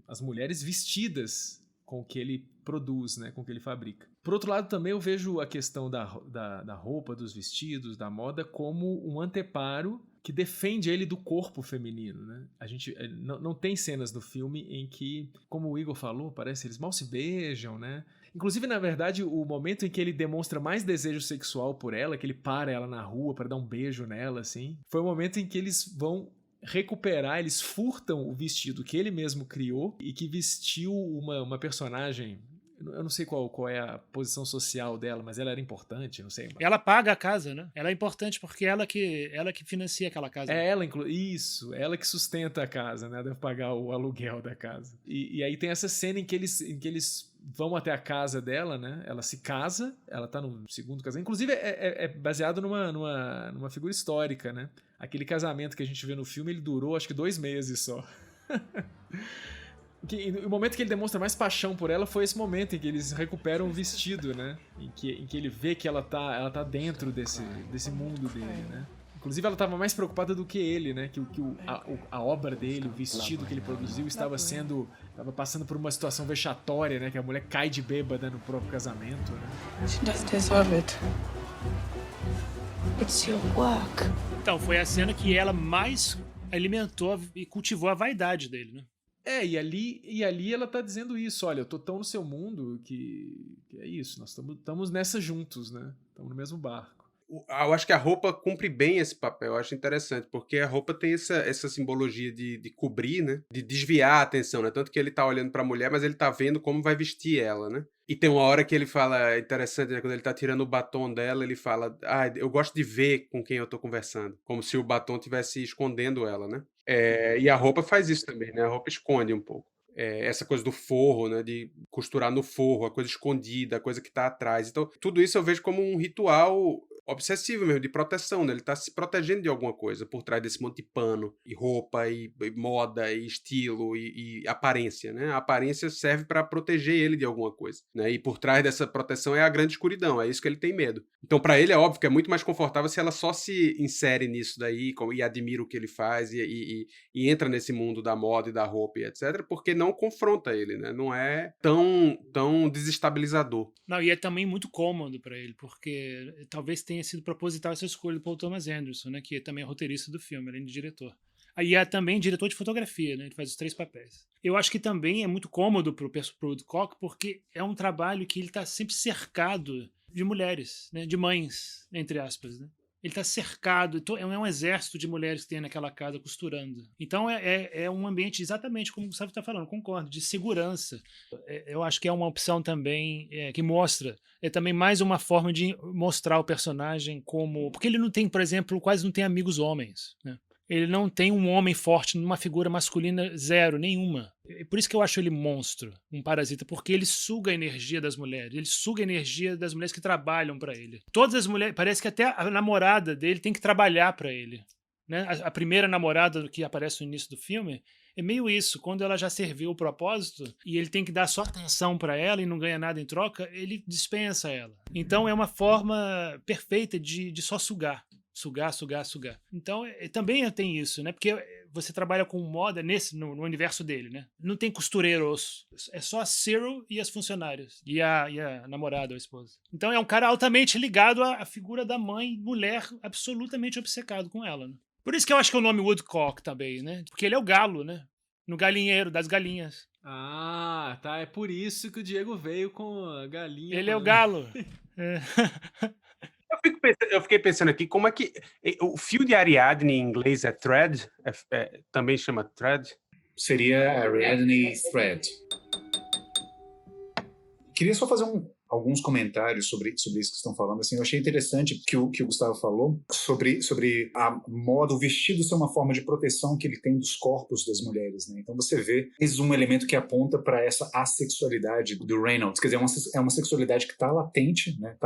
as mulheres vestidas com o que ele produz, né? Com o que ele fabrica. Por outro lado, também eu vejo a questão da roupa, dos vestidos, da moda, como um anteparo que defende ele do corpo feminino, né? A gente não tem cenas no filme em que, como o Igor falou, parece que eles mal se beijam, né? Inclusive, na verdade, o momento em que ele demonstra mais desejo sexual por ela, que ele para ela na rua para dar um beijo nela, assim, foi o momento em que eles vão recuperar, eles furtam o vestido que ele mesmo criou e que vestiu uma personagem... Eu não sei qual é a posição social dela, mas ela era importante, não sei. Ela paga a casa, né? Ela é importante porque ela que financia aquela casa. É ela, isso, ela que sustenta a casa, né? Deve pagar o aluguel da casa. E aí tem essa cena em que eles vão até a casa dela, né? Ela se casa, ela tá no segundo casamento. Inclusive é baseado numa figura histórica, né? Aquele casamento que a gente vê no filme, ele durou acho que 2 meses só. O momento que ele demonstra mais paixão por ela foi esse momento em que eles recuperam o vestido, né? Em que ele vê que ela tá dentro desse mundo dele, né? Inclusive ela estava mais preocupada do que ele, né? Que a obra dele, o vestido que ele produziu estava passando por uma situação vexatória, né? Que a mulher cai de bêbada no próprio casamento, né? She doesn't deserve it. It's your work. Então, foi a cena que ela mais alimentou e cultivou a vaidade dele, né? E ali ela tá dizendo isso, olha, eu tô tão no seu mundo que é isso, nós estamos nessa juntos, né? Estamos no mesmo barco. Eu acho que a roupa cumpre bem esse papel, eu acho interessante, porque a roupa tem essa simbologia de cobrir, né? De desviar a atenção, né? Tanto que ele tá olhando pra mulher, mas ele tá vendo como vai vestir ela, né? E tem uma hora que ele fala, é interessante, né? Quando ele tá tirando o batom dela, ele fala, eu gosto de ver com quem eu tô conversando. Como se o batom estivesse escondendo ela, né? E a roupa faz isso também, né? A roupa esconde um pouco. Essa coisa do forro, né? De costurar no forro, a coisa escondida, a coisa que tá atrás. Então, tudo isso eu vejo como um ritual obsessivo mesmo, de proteção, né? Ele tá se protegendo de alguma coisa por trás desse monte de pano, e roupa, e moda, e estilo, e aparência, né? A aparência serve para proteger ele de alguma coisa, né? E por trás dessa proteção é a grande escuridão, é isso que ele tem medo. Então, para ele é óbvio que é muito mais confortável se ela só se insere nisso daí, e admira o que ele faz, e entra nesse mundo da moda e da roupa e etc, porque não confronta ele, né? Não é tão desestabilizador. Não, e é também muito cômodo para ele, porque talvez tenha sido proposital essa escolha do Paul Thomas Anderson, né, que também é roteirista do filme, além de diretor. Aí é também diretor de fotografia, né, ele faz os 3 papéis. Eu acho que também é muito cômodo pro Woodcock, porque é um trabalho que ele está sempre cercado de mulheres, né, de mães, entre aspas, né. Ele está cercado, é um exército de mulheres que tem naquela casa costurando. Então é um ambiente exatamente como o Gustavo está falando, concordo, de segurança. Eu acho que é uma opção também que mostra, é também mais uma forma de mostrar o personagem como... Porque ele não tem, por exemplo, quase não tem amigos homens, né? Ele não tem um homem forte numa figura masculina zero, nenhuma. Por isso que eu acho ele monstro, um parasita, porque ele suga a energia das mulheres, ele suga a energia das mulheres que trabalham para ele. Todas as mulheres, parece que até a namorada dele tem que trabalhar para ele, né? A primeira namorada que aparece no início do filme é meio isso, quando ela já serviu o propósito e ele tem que dar só atenção para ela e não ganha nada em troca, ele dispensa ela. Então é uma forma perfeita de só sugar. Sugar. Então, também tem isso, né? Porque você trabalha com moda no universo dele, né? Não tem costureiros. É só a Cyril e as funcionárias. E a namorada ou a esposa. Então, é um cara altamente ligado à figura da mãe, mulher, absolutamente obcecado com ela, né? Por isso que eu acho que é o nome Woodcock também, né? Porque ele é o galo, né? No galinheiro das galinhas. Ah, tá. É por isso que o Diego veio com a galinha. Ele é o mano. galo. É. Eu fiquei pensando aqui, como é que o fio de Ariadne em inglês é thread? Também chama thread? Seria Ariadne Thread. Queria só fazer alguns comentários sobre isso que estão falando. Assim, eu achei interessante que o Gustavo falou sobre a moda, o vestido ser uma forma de proteção que ele tem dos corpos das mulheres. Né? Então você vê um elemento que aponta para essa assexualidade do Reynolds. Quer dizer, é uma sexualidade que está latente, né?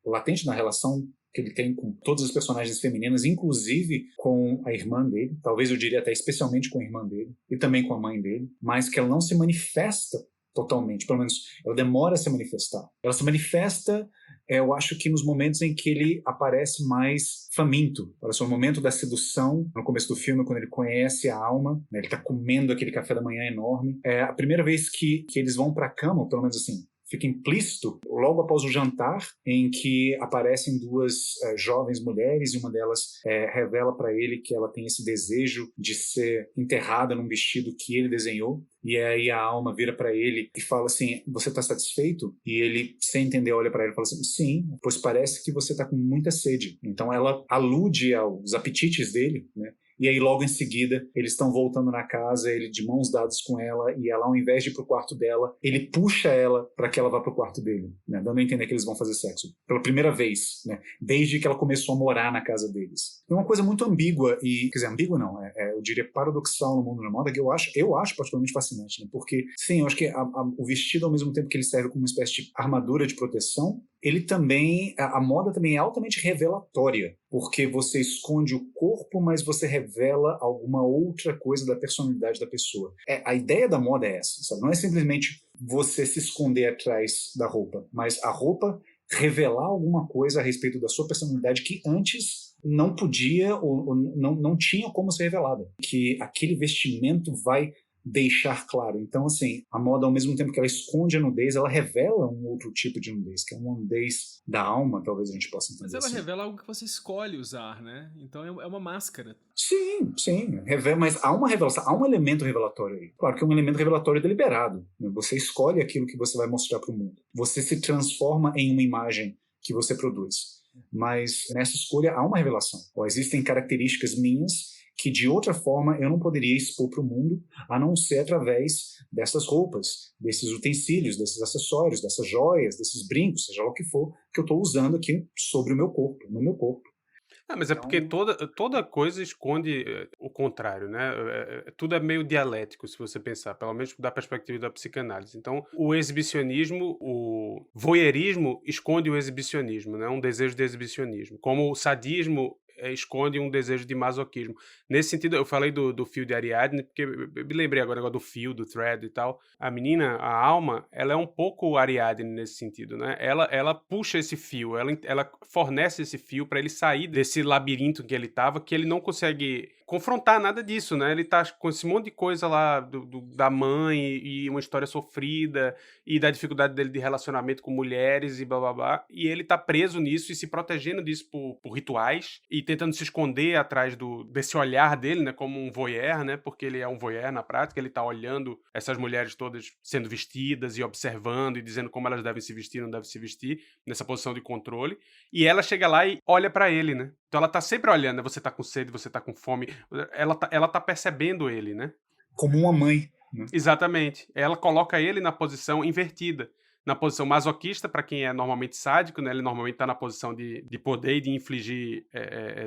Latente na relação que ele tem com todas as personagens femininas, inclusive com a irmã dele, talvez eu diria até especialmente com a irmã dele, e também com a mãe dele, mas que ela não se manifesta totalmente, pelo menos ela demora a se manifestar. Ela se manifesta, eu acho que nos momentos em que ele aparece mais faminto. Parece o momento da sedução, no começo do filme, quando ele conhece a Alma, né, ele está comendo aquele café da manhã enorme. É a primeira vez que eles vão para a cama, pelo menos assim, fica implícito logo após o jantar, em que aparecem duas jovens mulheres, e uma delas revela para ele que ela tem esse desejo de ser enterrada num vestido que ele desenhou. E aí a Alma vira para ele e fala assim: você está satisfeito? E ele, sem entender, olha para ele e fala assim: sim, pois parece que você está com muita sede. Então ela alude aos apetites dele, né? E aí logo em seguida eles estão voltando na casa, ele de mãos dadas com ela, e ela, ao invés de ir pro quarto dela, ele puxa ela para que ela vá pro quarto dele, né? Dando a entender que eles vão fazer sexo pela primeira vez, né? Desde que ela começou a morar na casa deles. É uma coisa muito ambígua e, quer dizer, ambígua não, eu diria paradoxal no mundo da moda, que eu acho particularmente fascinante, né? Porque sim, eu acho que o vestido, ao mesmo tempo que ele serve como uma espécie de armadura de proteção, ele também, a moda também é altamente revelatória, porque você esconde o corpo, mas você revela alguma outra coisa da personalidade da pessoa. A ideia da moda é essa, sabe? Não é simplesmente você se esconder atrás da roupa, mas a roupa revelar alguma coisa a respeito da sua personalidade que antes não podia ou não tinha como ser revelada. Que aquele vestimento vai deixar claro. Então, assim, a moda, ao mesmo tempo que ela esconde a nudez, ela revela um outro tipo de nudez, que é uma nudez da alma, talvez a gente possa entender. Mas ela assim. revela algo que você escolhe usar, né? Então é uma máscara. Sim, mas há uma revelação, há um elemento revelatório aí. Claro que é um elemento revelatório deliberado, né? Você escolhe aquilo que você vai mostrar para o mundo. Você se transforma em uma imagem que você produz. Mas nessa escolha há uma revelação. Ou existem características minhas que de outra forma eu não poderia expor para o mundo, a não ser através dessas roupas, desses utensílios, desses acessórios, dessas joias, desses brincos, seja lá o que for, que eu estou usando aqui sobre o meu corpo, no meu corpo. Mas é porque toda coisa esconde o contrário, né? Tudo é meio dialético, se você pensar, pelo menos da perspectiva da psicanálise. Então, o exibicionismo, o voyeurismo esconde o exibicionismo, né? Um desejo de exibicionismo. Como o sadismo esconde um desejo de masoquismo. Nesse sentido, eu falei do fio de Ariadne, porque eu me lembrei agora do fio, do thread e tal. A menina, a Alma, ela é um pouco Ariadne nesse sentido, né? Ela puxa esse fio, ela fornece esse fio para ele sair desse labirinto que ele tava, que ele não consegue confrontar nada disso, né? Ele tá com esse monte de coisa lá da mãe e uma história sofrida e da dificuldade dele de relacionamento com mulheres e blá blá blá, e ele tá preso nisso e se protegendo disso por rituais e tentando se esconder atrás desse olhar dele, né? Como um voyeur, né? Porque ele é um voyeur na prática, ele tá olhando essas mulheres todas sendo vestidas e observando e dizendo como elas devem se vestir, não devem se vestir, nessa posição de controle, e ela chega lá e olha pra ele, né? Então ela tá sempre olhando, né? Você tá com sede, você tá com fome, ela tá percebendo ele, né? Como uma mãe. Né? Exatamente. Ela coloca ele na posição invertida. Na posição masoquista, para quem é normalmente sádico, né? Ele normalmente está na posição de poder e de infligir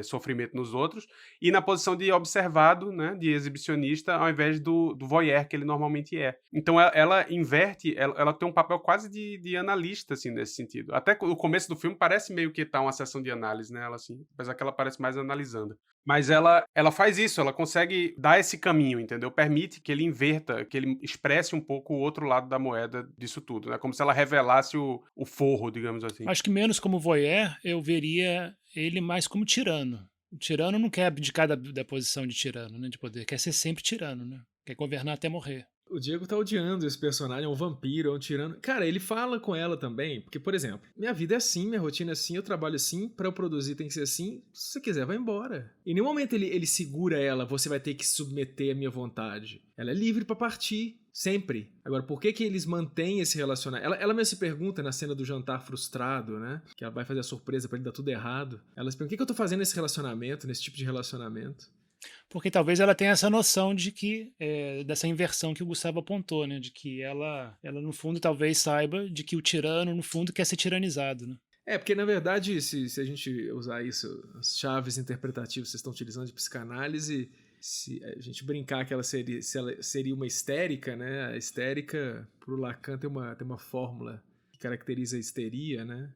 sofrimento nos outros, e na posição de observado, né? De exibicionista, ao invés do voyeur que ele normalmente é. Então ela inverte, ela tem um papel quase de analista, assim, nesse sentido. Até o começo do filme parece meio que tá uma sessão de análise, né? Ela, assim, apesar que ela parece mais analisando. Mas ela faz isso, ela consegue dar esse caminho, entendeu? Permite que ele inverta, que ele expresse um pouco o outro lado da moeda disso tudo, né? Como se ela revelasse o forro, digamos assim. Acho que menos como voyeur, eu veria ele mais como tirano. O tirano não quer abdicar da posição de tirano, né? De poder, quer ser sempre tirano, né? Quer governar até morrer. O Diego tá odiando esse personagem, é um vampiro, é um tirano. Cara, ele fala com ela também, porque, por exemplo, minha vida é assim, minha rotina é assim, eu trabalho assim, pra eu produzir tem que ser assim, se você quiser, vai embora. Em nenhum momento ele segura ela, você vai ter que se submeter à minha vontade. Ela é livre pra partir, sempre. Agora, por que eles mantêm esse relacionamento? Ela mesmo se pergunta na cena do jantar frustrado, né? Que ela vai fazer a surpresa pra ele dar tudo errado. Ela se pergunta, o que eu tô fazendo nesse relacionamento, nesse tipo de relacionamento? Porque talvez ela tenha essa noção de que, dessa inversão que o Gustavo apontou, né? De que ela no fundo talvez saiba de que o tirano, no fundo, quer ser tiranizado, né? Porque na verdade, se a gente usar isso, as chaves interpretativas que vocês estão utilizando de psicanálise, se a gente brincar que ela seria uma histérica, né? A histérica, pro Lacan, tem uma fórmula que caracteriza a histeria, né?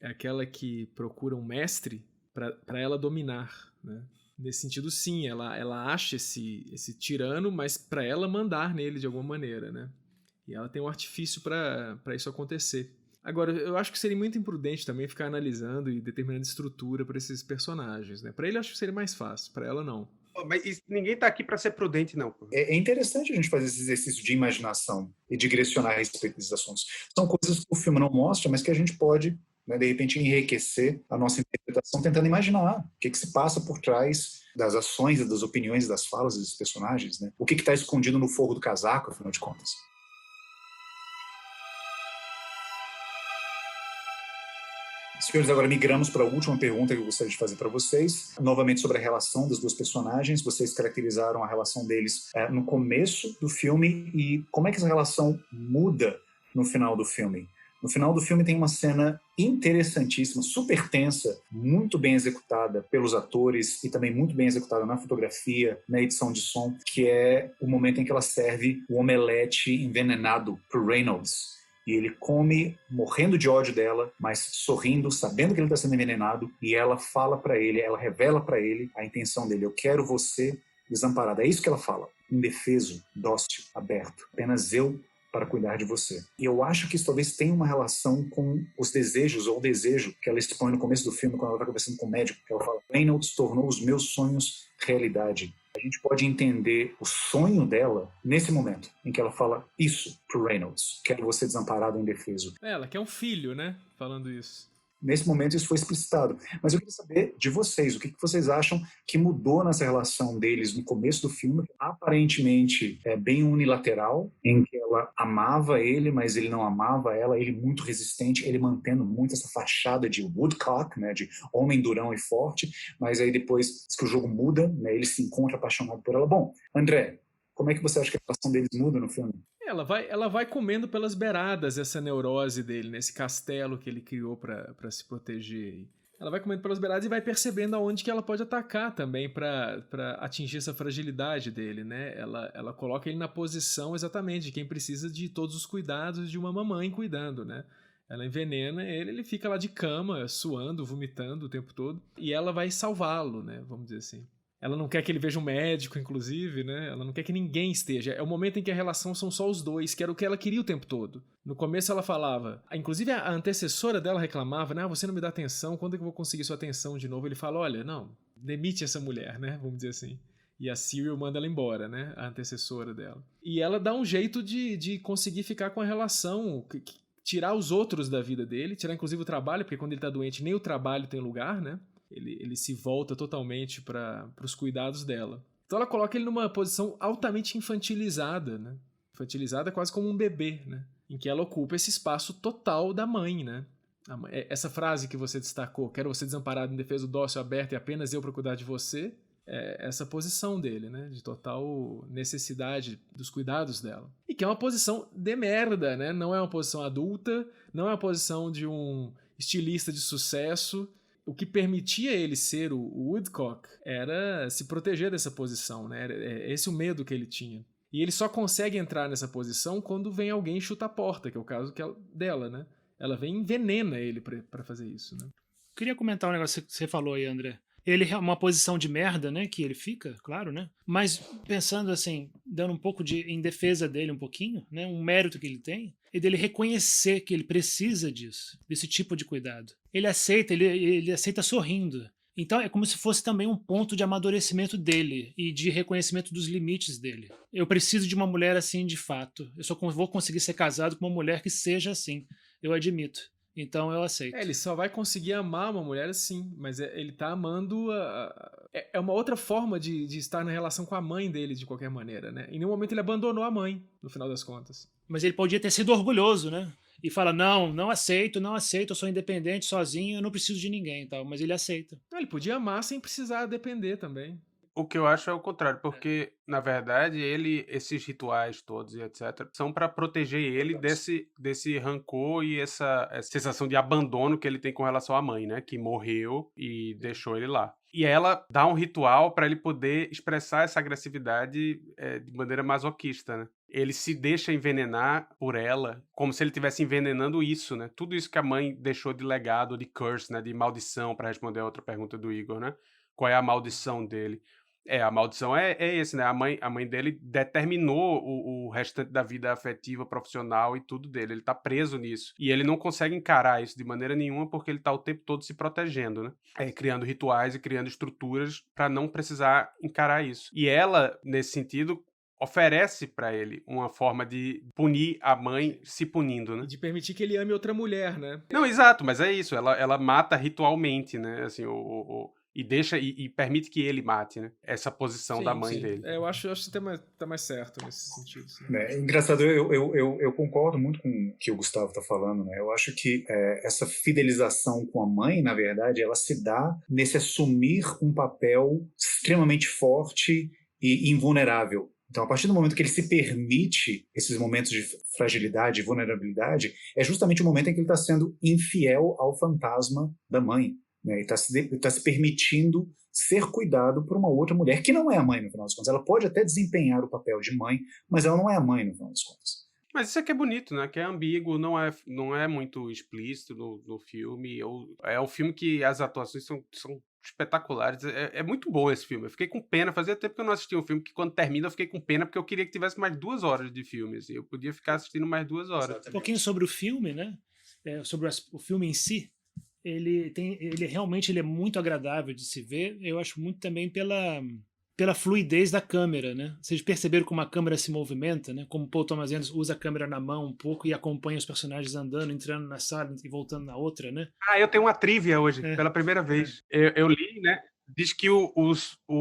É aquela que procura um mestre para ela dominar, né? Nesse sentido, sim, ela acha esse tirano, mas para ela mandar nele de alguma maneira, né? E ela tem um artifício para isso acontecer. Agora, eu acho que seria muito imprudente também ficar analisando e determinando estrutura para esses personagens, né? Para ele, eu acho que seria mais fácil, para ela, não. Mas ninguém tá aqui para ser prudente, não. Pô. É interessante a gente fazer esse exercício de imaginação e digressionar a respeito desses assuntos. São coisas que o filme não mostra, mas que a gente pode, né, de repente, enriquecer a nossa interpretação tentando imaginar o que se passa por trás das ações, das opiniões, das falas desses personagens, né? O que está escondido no forro do casaco, afinal de contas. Senhores, agora migramos para a última pergunta que eu gostaria de fazer para vocês. Novamente sobre a relação das duas personagens. Vocês caracterizaram a relação deles no começo do filme e como é que essa relação muda no final do filme. No final do filme tem uma cena interessantíssima, super tensa, muito bem executada pelos atores e também muito bem executada na fotografia, na edição de som, que é o momento em que ela serve o omelete envenenado para Reynolds. E ele come, morrendo de ódio dela, mas sorrindo, sabendo que ele está sendo envenenado, e ela fala para ele, ela revela para ele a intenção dele: eu quero você desamparado. É isso que ela fala, indefeso, dócil, aberto. Apenas eu para cuidar de você. E eu acho que isso talvez tenha uma relação com os desejos, ou o desejo que ela expõe no começo do filme, quando ela está conversando com o médico, que ela fala: Reynolds tornou os meus sonhos realidade. A gente pode entender o sonho dela nesse momento, em que ela fala isso pro Reynolds: quero você desamparado e indefeso. Ela quer um filho, né? Falando isso. Nesse momento isso foi explicitado. Mas eu queria saber de vocês, o que vocês acham que mudou nessa relação deles no começo do filme, que aparentemente é bem unilateral, em que ela amava ele, mas ele não amava ela, ele muito resistente, ele mantendo muito essa fachada de woodcock, né, de homem durão e forte, mas aí depois que o jogo muda, né, ele se encontra apaixonado por ela. Bom, André, como é que você acha que a relação deles muda no filme? Ela vai comendo pelas beiradas essa neurose dele, nesse castelo que ele criou pra se proteger. Ela vai comendo pelas beiradas e vai percebendo aonde que ela pode atacar também pra atingir essa fragilidade dele, né? Ela coloca ele na posição exatamente de quem precisa de todos os cuidados de uma mamãe cuidando, né? Ela envenena ele fica lá de cama, suando, vomitando o tempo todo, e ela vai salvá-lo, né? Vamos dizer assim. Ela não quer que ele veja um médico, inclusive, né? Ela não quer que ninguém esteja. É o momento em que a relação são só os dois, que era o que ela queria o tempo todo. No começo ela falava... Inclusive a antecessora dela reclamava, né? Você não me dá atenção, quando é que eu vou conseguir sua atenção de novo? Ele fala, olha, não, demite essa mulher, né? Vamos dizer assim. E a Cyril manda ela embora, né? A antecessora dela. E ela dá um jeito de conseguir ficar com a relação... Tirar os outros da vida dele, tirar inclusive o trabalho, porque quando ele tá doente nem o trabalho tem lugar, né? Ele se volta totalmente para os cuidados dela. Então ela coloca ele numa posição altamente infantilizada, né? Infantilizada quase como um bebê, né? Em que ela ocupa esse espaço total da mãe, né? Essa frase que você destacou, quero você desamparado, indefeso, dócil, aberto e apenas eu para cuidar de você, é essa posição dele, né? De total necessidade dos cuidados dela. E que é uma posição de merda, né? Não é uma posição adulta, não é uma posição de um estilista de sucesso. O que permitia ele ser o Woodcock era se proteger dessa posição, né? É esse o medo que ele tinha. E ele só consegue entrar nessa posição quando vem alguém e chuta a porta, que é o caso dela, né? Ela vem e envenena ele pra fazer isso, né? Queria comentar um negócio que você falou aí, André. Ele é uma posição de merda, né, que ele fica, claro, né? Mas pensando assim, dando um pouco em defesa dele um pouquinho, né, um mérito que ele tem, e dele reconhecer que ele precisa disso, desse tipo de cuidado. Ele aceita sorrindo. Então é como se fosse também um ponto de amadurecimento dele e de reconhecimento dos limites dele. Eu preciso de uma mulher assim de fato. Eu só vou conseguir ser casado com uma mulher que seja assim. Eu admito. Então eu aceito. Ele só vai conseguir amar uma mulher assim, mas ele tá amando é uma outra forma de estar na relação com a mãe dele, de qualquer maneira, né? Em nenhum momento ele abandonou a mãe, no final das contas. Mas ele podia ter sido orgulhoso, né? E fala, não aceito, eu sou independente, sozinho, eu não preciso de ninguém e tal. Mas ele aceita. Ele podia amar sem precisar depender também. O que eu acho é o contrário, porque, na verdade, esses rituais todos e etc., são para proteger ele desse rancor e essa sensação de abandono que ele tem com relação à mãe, né? Que morreu e deixou ele lá. E ela dá um ritual para ele poder expressar essa agressividade de maneira masoquista, né? Ele se deixa envenenar por ela, como se ele estivesse envenenando isso, né? Tudo isso que a mãe deixou de legado, de curse, né? De maldição, para responder a outra pergunta do Igor, né? Qual é a maldição dele? A maldição é esse, né? A mãe dele determinou o restante da vida afetiva, profissional e tudo dele. Ele tá preso nisso. E ele não consegue encarar isso de maneira nenhuma porque ele tá o tempo todo se protegendo, né? Criando rituais e criando estruturas para não precisar encarar isso. E ela, nesse sentido, oferece para ele uma forma de punir a mãe se punindo, né? E de permitir que ele ame outra mulher, né? Não, exato, mas é isso. Ela mata ritualmente, né? Assim, e deixa e permite que ele mate, né? Essa posição da mãe dele. Eu acho que tá mais certo nesse sentido. Engraçado, eu concordo muito com o que o Gustavo tá falando, né? Eu acho que essa fidelização com a mãe, na verdade, ela se dá nesse assumir um papel extremamente forte e invulnerável. Então, a partir do momento que ele se permite esses momentos de fragilidade e vulnerabilidade, é justamente o momento em que ele está sendo infiel ao fantasma da mãe. Né, e está se permitindo ser cuidado por uma outra mulher que não é a mãe, no final das contas. Ela pode até desempenhar o papel de mãe, mas ela não é a mãe, no final das contas. Mas isso aqui é bonito, né? Que é ambíguo, não é muito explícito no filme. É um filme que as atuações são espetaculares. É muito bom esse filme. Eu fiquei com pena. Fazia tempo que eu não assistia um filme que quando termina eu fiquei com pena porque eu queria que tivesse mais 2 horas de filme. Assim. Eu podia ficar assistindo mais 2 horas. Exatamente. Um pouquinho sobre o filme, né? Sobre o filme em si. Ele realmente é muito agradável de se ver. Eu acho muito também pela fluidez da câmera, né? Vocês perceberam como a câmera se movimenta, né? Como Paul Thomas Anderson usa a câmera na mão um pouco e acompanha os personagens andando, entrando na sala e voltando na outra, né? Eu tenho uma trivia hoje, pela primeira vez. Eu li, né? Diz que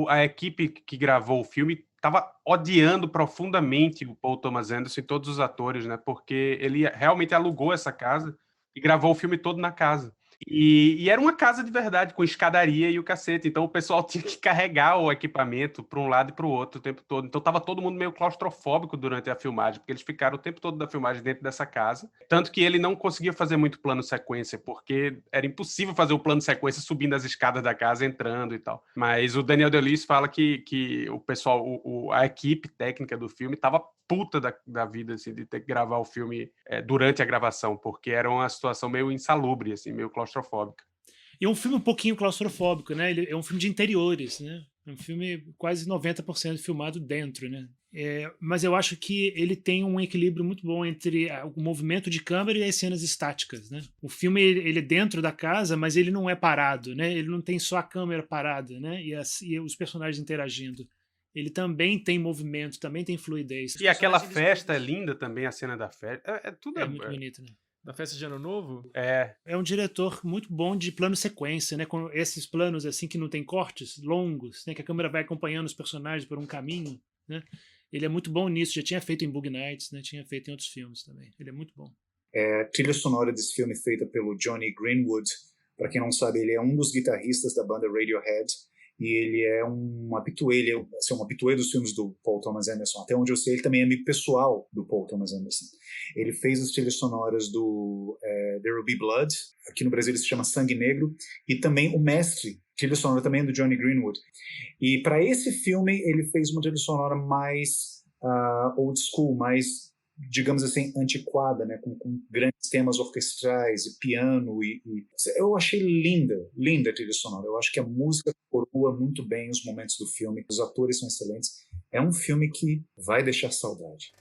a equipe que gravou o filme estava odiando profundamente o Paul Thomas Anderson e todos os atores, né? Porque ele realmente alugou essa casa e gravou o filme todo na casa. E era uma casa de verdade, com escadaria e o cacete. Então o pessoal tinha que carregar o equipamento para um lado e para o outro o tempo todo. Então tava todo mundo meio claustrofóbico durante a filmagem, porque eles ficaram o tempo todo da filmagem dentro dessa casa. Tanto que ele não conseguia fazer muito plano sequência, porque era impossível fazer o plano sequência subindo as escadas da casa, entrando e tal. Mas o Daniel Day-Lewis fala que o pessoal, a equipe técnica do filme tava puta da vida, assim, de ter que gravar o filme durante a gravação, porque era uma situação meio insalubre, assim, meio claustrofóbica. E é um filme um pouquinho claustrofóbico, né? Ele é um filme de interiores, né? É um filme quase 90% filmado dentro, né? Mas eu acho que ele tem um equilíbrio muito bom entre o movimento de câmera e as cenas estáticas, né? O filme ele é dentro da casa, mas ele não é parado, né? Ele não tem só a câmera parada, né? E os personagens interagindo. Ele também tem movimento, também tem fluidez. E aquela festa é linda também, a cena da festa. Tudo é muito bonito, né? Da festa de Ano Novo? É um diretor muito bom de plano sequência, né? Com esses planos assim que não tem cortes longos, né? Que a câmera vai acompanhando os personagens por um caminho, né? Ele é muito bom nisso. Já tinha feito em Boogie Nights, né? Tinha feito em outros filmes também. Ele é muito bom. A trilha sonora desse filme feita pelo Johnny Greenwood. Para quem não sabe, ele é um dos guitarristas da banda Radiohead. E ele é um habitué dos filmes do Paul Thomas Anderson. Até onde eu sei, ele também é amigo pessoal do Paul Thomas Anderson. Ele fez as trilhas sonoras do There Will Be Blood, aqui no Brasil ele se chama Sangue Negro, e também o mestre, trilha sonora também do Johnny Greenwood. E para esse filme ele fez uma trilha sonora mais old school, mais, digamos assim, antiquada, né? com grandes temas orquestrais e piano. Eu achei linda a trilha sonora. Eu acho que a música coroa muito bem os momentos do filme. Os atores são excelentes. É um filme que vai deixar saudade.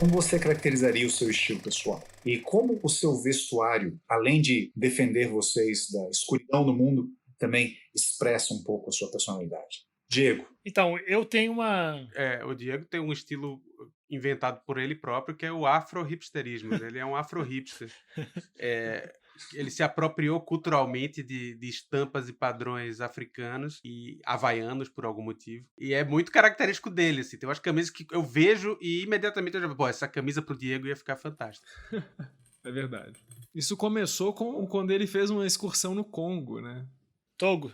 Como você caracterizaria o seu estilo pessoal? E como o seu vestuário, além de defender vocês da escuridão do mundo, também expressa um pouco a sua personalidade? Diego. Então, eu tenho uma... O Diego tem um estilo inventado por ele próprio, que é o afro-hipsterismo. Ele é um afro-hipster. Ele se apropriou culturalmente de estampas e padrões africanos e havaianos, por algum motivo. E é muito característico dele, assim. Tem umas camisas que eu vejo e imediatamente eu já... Pô, essa camisa pro Diego ia ficar fantástica. É verdade. Isso começou quando ele fez uma excursão no Congo, né? Togo.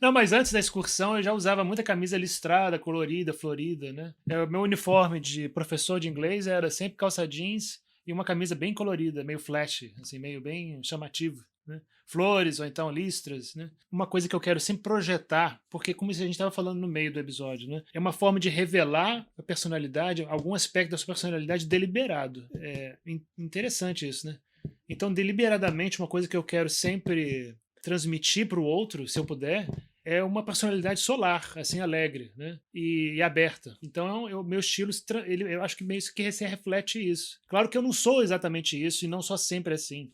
Não, mas antes da excursão eu já usava muita camisa listrada, colorida, florida, né? O meu uniforme de professor de inglês era sempre calça jeans e uma camisa bem colorida, meio flash, assim, meio bem chamativo, né? Flores ou então listras, né? Uma coisa que eu quero sempre projetar, porque como a gente estava falando no meio do episódio, né? É uma forma de revelar a personalidade, algum aspecto da sua personalidade deliberado. É interessante isso, né? Então, deliberadamente, uma coisa que eu quero sempre transmitir para o outro, se eu puder, é uma personalidade solar, assim, alegre, né? E aberta. Então, o meu estilo, eu acho que meio que se reflete isso. Claro que eu não sou exatamente isso e não sou sempre assim,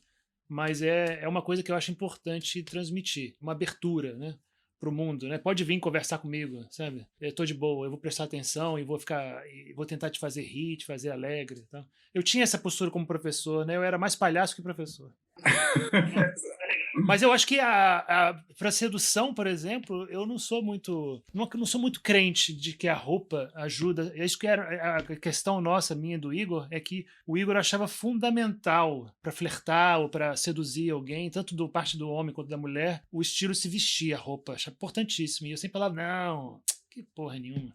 mas é uma coisa que eu acho importante transmitir, uma abertura, né? Pro mundo, né? Pode vir conversar comigo, sabe? Eu tô de boa, eu vou prestar atenção e vou tentar te fazer rir, te fazer alegre, tá? Eu tinha essa postura como professor, né? Eu era mais palhaço que professor. Mas eu acho que para sedução, por exemplo, eu não sou muito crente de que a roupa ajuda. É isso que era a questão nossa, minha do Igor, é que o Igor achava fundamental para flertar ou para seduzir alguém, tanto do parte do homem quanto da mulher, o estilo se vestir, a roupa, achava importantíssimo. E eu sempre falava, não, que porra nenhuma.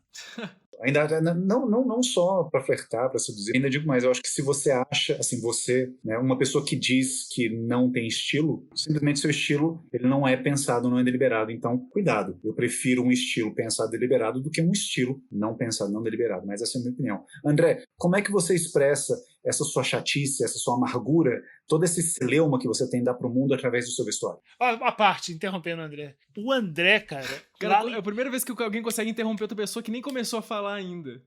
Ainda não só para flertar, para seduzir, ainda digo mais, eu acho que se você acha, assim, você, né, uma pessoa que diz que não tem estilo, simplesmente seu estilo, ele não é pensado, não é deliberado, então cuidado, eu prefiro um estilo pensado deliberado do que um estilo não pensado, não deliberado, mas essa é a minha opinião. André, como é que você expressa essa sua chatice, essa sua amargura, todo esse celeuma que você tem dar pro mundo através do seu vestuário? A parte, interrompendo o André. O André, cara... Cara, é a primeira vez que alguém consegue interromper outra pessoa que nem começou a falar ainda.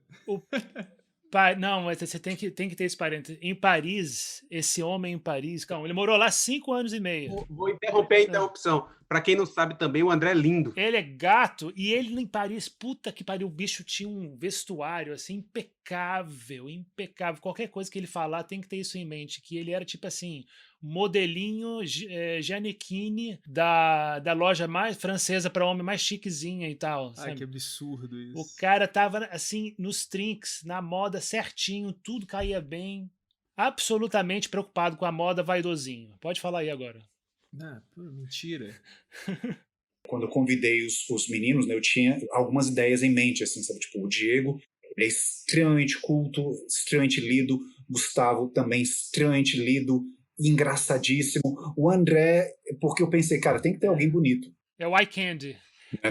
Não, mas você tem que ter esse parênteses. Em Paris, esse homem em Paris, calma, ele morou lá 5 anos e meio. Vou interromper a interrupção. Pra quem não sabe também, o André é lindo. Ele é gato e ele em Paris, puta que pariu, o bicho tinha um vestuário assim impecável, impecável. Qualquer coisa que ele falar tem que ter isso em mente, que ele era tipo assim, modelinho Giannichini da loja mais francesa para homem mais chiquezinha e tal. Ai, que absurdo isso. O cara tava assim nos trinks, na moda certinho, tudo caía bem, absolutamente preocupado com a moda, vaidosinho. Pode falar aí agora. Pô, mentira. Quando eu convidei os meninos, né, eu tinha algumas ideias em mente, assim, sabe? Tipo, o Diego, ele é extremamente culto, extremamente lido. Gustavo também extremamente lido, engraçadíssimo. O André, porque eu pensei, cara, tem que ter alguém bonito. É o eye candy.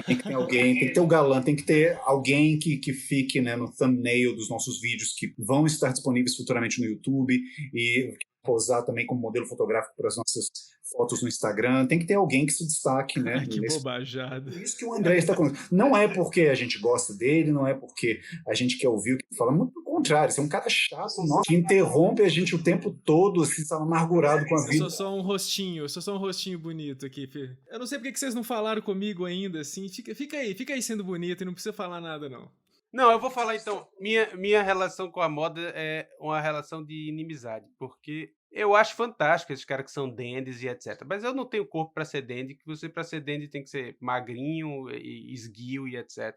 Tem que ter alguém, tem que ter o galã, tem que ter alguém que fique, né, no thumbnail dos nossos vídeos que vão estar disponíveis futuramente no YouTube e posar também como modelo fotográfico para as nossas fotos no Instagram. Tem que ter alguém que se destaque, né? Que bobajada. Isso que o André está falando. Não é porque a gente gosta dele, não é porque a gente quer ouvir o que ele fala, muito pelo contrário, você é um cara chato, nossa, que interrompe a gente o tempo todo, assim, está amargurado com a vida. Eu sou só um rostinho bonito aqui, Fê. Eu não sei porque que vocês não falaram comigo ainda, assim. Fica aí sendo bonito e não precisa falar nada, não. Não, eu vou falar então. Minha relação com a moda é uma relação de inimizade, porque eu acho fantástico esses caras que são dandies e etc. Mas eu não tenho corpo pra ser dandy, que você pra ser dandy tem que ser magrinho, e esguio e etc.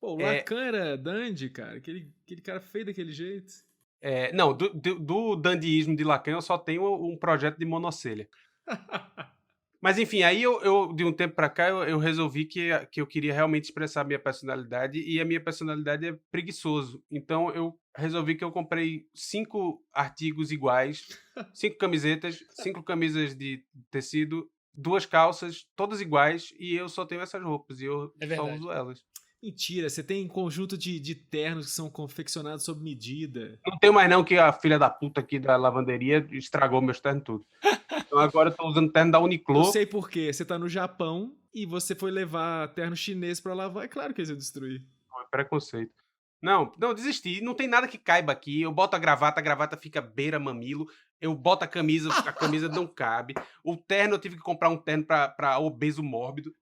Pô, o Lacan era dandy, cara. Aquele cara feio daquele jeito. Não, do dandyismo de Lacan eu só tenho um projeto de monocelha. Mas enfim, aí eu de um tempo pra cá, eu resolvi que eu queria realmente expressar a minha personalidade, e a minha personalidade é preguiçoso. Então eu resolvi que eu comprei 5 artigos iguais, 5 camisetas, 5 camisas de tecido, 2 calças, todas iguais, e eu só tenho essas roupas, e eu só uso elas. Mentira, você tem um conjunto de ternos que são confeccionados sob medida. Não tenho mais não, que a filha da puta aqui da lavanderia estragou meus ternos tudo. Então agora eu tô usando terno da Uniqlo. Eu sei por quê. Você tá no Japão e você foi levar terno chinês pra lavar. É claro que eles iam destruir. É preconceito. Não, desisti. Não tem nada que caiba aqui. Eu boto a gravata fica beira mamilo. Eu boto a camisa não cabe. O terno, eu tive que comprar um terno pra obeso mórbido.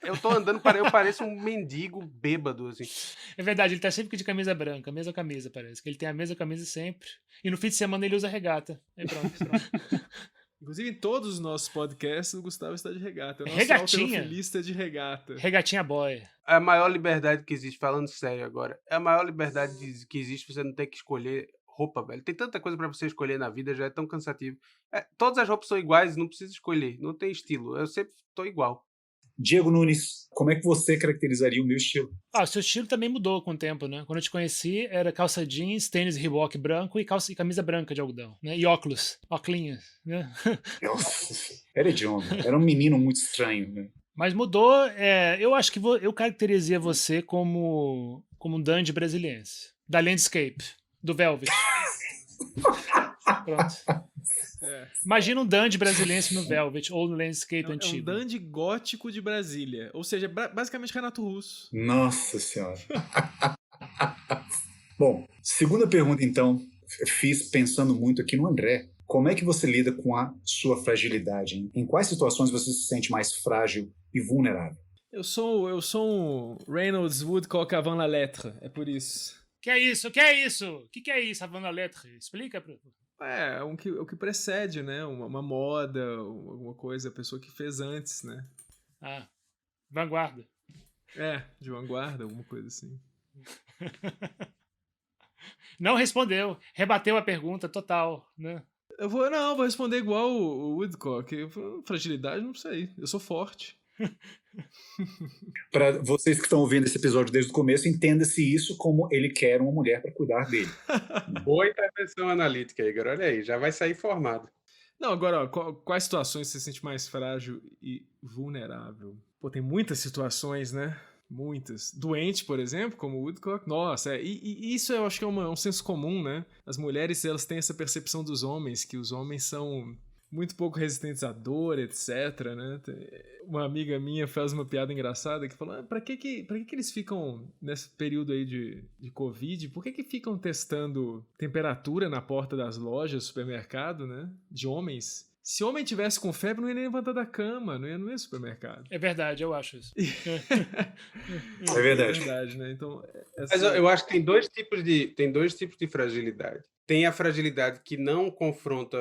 Eu tô andando, eu pareço um mendigo bêbado, assim. É verdade, ele tá sempre de camisa branca, a mesma camisa, parece. Que ele tem a mesma camisa sempre. E no fim de semana ele usa regata. Aí pronto. Inclusive, em todos os nossos podcasts, o Gustavo está de regata. O nosso Regatinha. halterofilista de regata. Regatinha boy. É a maior liberdade que existe, falando sério agora. É a maior liberdade que existe você não ter que escolher roupa, velho. Tem tanta coisa pra você escolher na vida, já é tão cansativo. Todas as roupas são iguais, não precisa escolher. Não tem estilo. Eu sempre tô igual. Diego Nunes, como é que você caracterizaria o meu estilo? O seu estilo também mudou com o tempo, né? Quando eu te conheci, era calça jeans, tênis Reebok branco e camisa branca de algodão, né? E óculos, óculinhos, né? Nossa, era hediondo. Era um menino muito estranho, né? Mas mudou, eu acho que eu caracterizaria você como um dandy brasiliense. Da Landscape, do Velvet. Pronto. Imagina um dandy brasiliense no Velvet ou no Landscape antigo. É um dandy gótico de Brasília. Ou seja, basicamente Renato Russo. Nossa Senhora. Bom, segunda pergunta, então. Fiz pensando muito aqui no André. Como é que você lida com a sua fragilidade? Hein? Em quais situações você se sente mais frágil e vulnerável? Eu sou um Reynolds Woodcock avant la lettre. É por isso. Que é isso? O que é isso, avant la lettre? Explica pra... O que precede, né? Uma moda, alguma coisa, a pessoa que fez antes, né? Vanguarda. De vanguarda, alguma coisa assim. Não respondeu, rebateu a pergunta total, né? Eu vou responder igual o Woodcock. Fragilidade, não sei. Eu sou forte. Para vocês que estão ouvindo esse episódio desde o começo, entenda-se isso como ele quer uma mulher para cuidar dele. Boa intervenção analítica, Igor. Olha aí, já vai sair formado. Não, agora, quais situações você se sente mais frágil e vulnerável? Pô, tem muitas situações, né? Muitas. Doente, por exemplo, como o Woodcock. Nossa, e isso eu acho que é um senso comum, né? As mulheres, elas têm essa percepção dos homens, que os homens são muito pouco resistentes à dor, etc, né? Uma amiga minha faz uma piada engraçada que falou, pra que eles ficam, nesse período aí de Covid, por que ficam testando temperatura na porta das lojas, supermercado, né? De homens? Se homem tivesse com febre, não ia nem levantar da cama, não ia no supermercado. É verdade, eu acho isso. É verdade. É verdade, né? Então, Mas eu acho que tem dois tipos de fragilidade. Tem a fragilidade que não confronta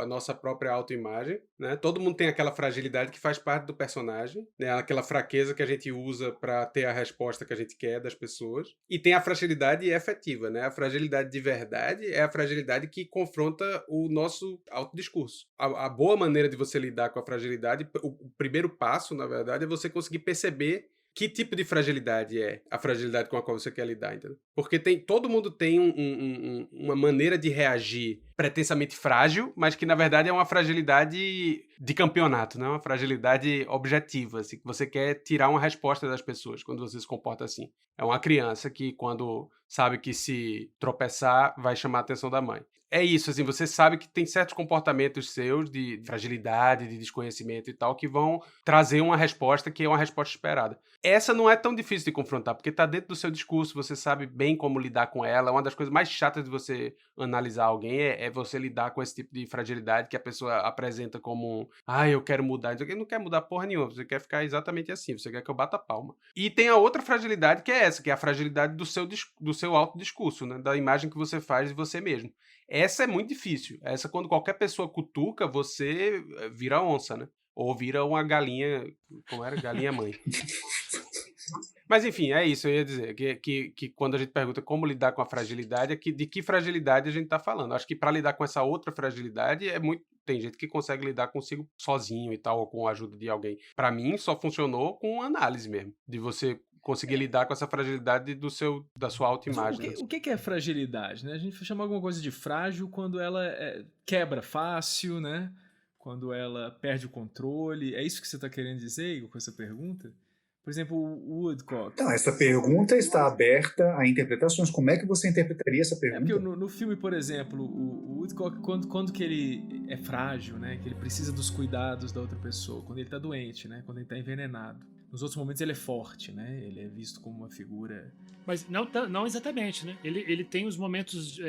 a nossa própria autoimagem, né? Todo mundo tem aquela fragilidade que faz parte do personagem, né? Aquela fraqueza que a gente usa para ter a resposta que a gente quer das pessoas. E tem a fragilidade efetiva, né? A fragilidade de verdade é a fragilidade que confronta o nosso autodiscurso. A boa maneira de você lidar com a fragilidade, o primeiro passo, na verdade, é você conseguir perceber que tipo de fragilidade é a fragilidade com a qual você quer lidar, entendeu? Porque todo mundo tem uma maneira de reagir pretensamente frágil, mas que na verdade é uma fragilidade de campeonato, não é uma fragilidade objetiva, assim, que você quer tirar uma resposta das pessoas quando você se comporta assim. É uma criança que quando sabe que se tropeçar vai chamar a atenção da mãe. É isso, assim, você sabe que tem certos comportamentos seus de fragilidade, de desconhecimento e tal, que vão trazer uma resposta que é uma resposta esperada. Essa não é tão difícil de confrontar, porque está dentro do seu discurso, você sabe bem como lidar com ela. Uma das coisas mais chatas de você analisar alguém é você lidar com esse tipo de fragilidade que a pessoa apresenta como eu quero mudar. Então, não quer mudar porra nenhuma, você quer ficar exatamente assim, você quer que eu bata a palma. E tem a outra fragilidade que é essa, que é a fragilidade do seu autodiscurso, né? Da imagem que você faz de você mesmo. Essa é muito difícil. Essa, quando qualquer pessoa cutuca, você vira onça, né? Ou vira uma galinha... Como era? Galinha mãe. Mas, enfim, é isso. Eu ia dizer que quando a gente pergunta como lidar com a fragilidade, de que fragilidade a gente está falando. Acho que para lidar com essa outra fragilidade, tem gente que consegue lidar consigo sozinho e tal, ou com a ajuda de alguém. Para mim, só funcionou com análise mesmo. De você conseguir lidar com essa fragilidade da sua autoimagem. O que é fragilidade, né? A gente chama alguma coisa de frágil quando ela quebra fácil, né? Quando ela perde o controle. É isso que você está querendo dizer, Igor, com essa pergunta? Por exemplo, o Woodcock. Então, essa pergunta está aberta a interpretações. Como é que você interpretaria essa pergunta? Porque no filme, por exemplo, o Woodcock, quando que ele é frágil, né? Que ele precisa dos cuidados da outra pessoa, quando ele está doente, né? Quando ele está envenenado. Nos outros momentos ele é forte, né? Ele é visto como uma figura... Mas não exatamente, né? Ele tem os momentos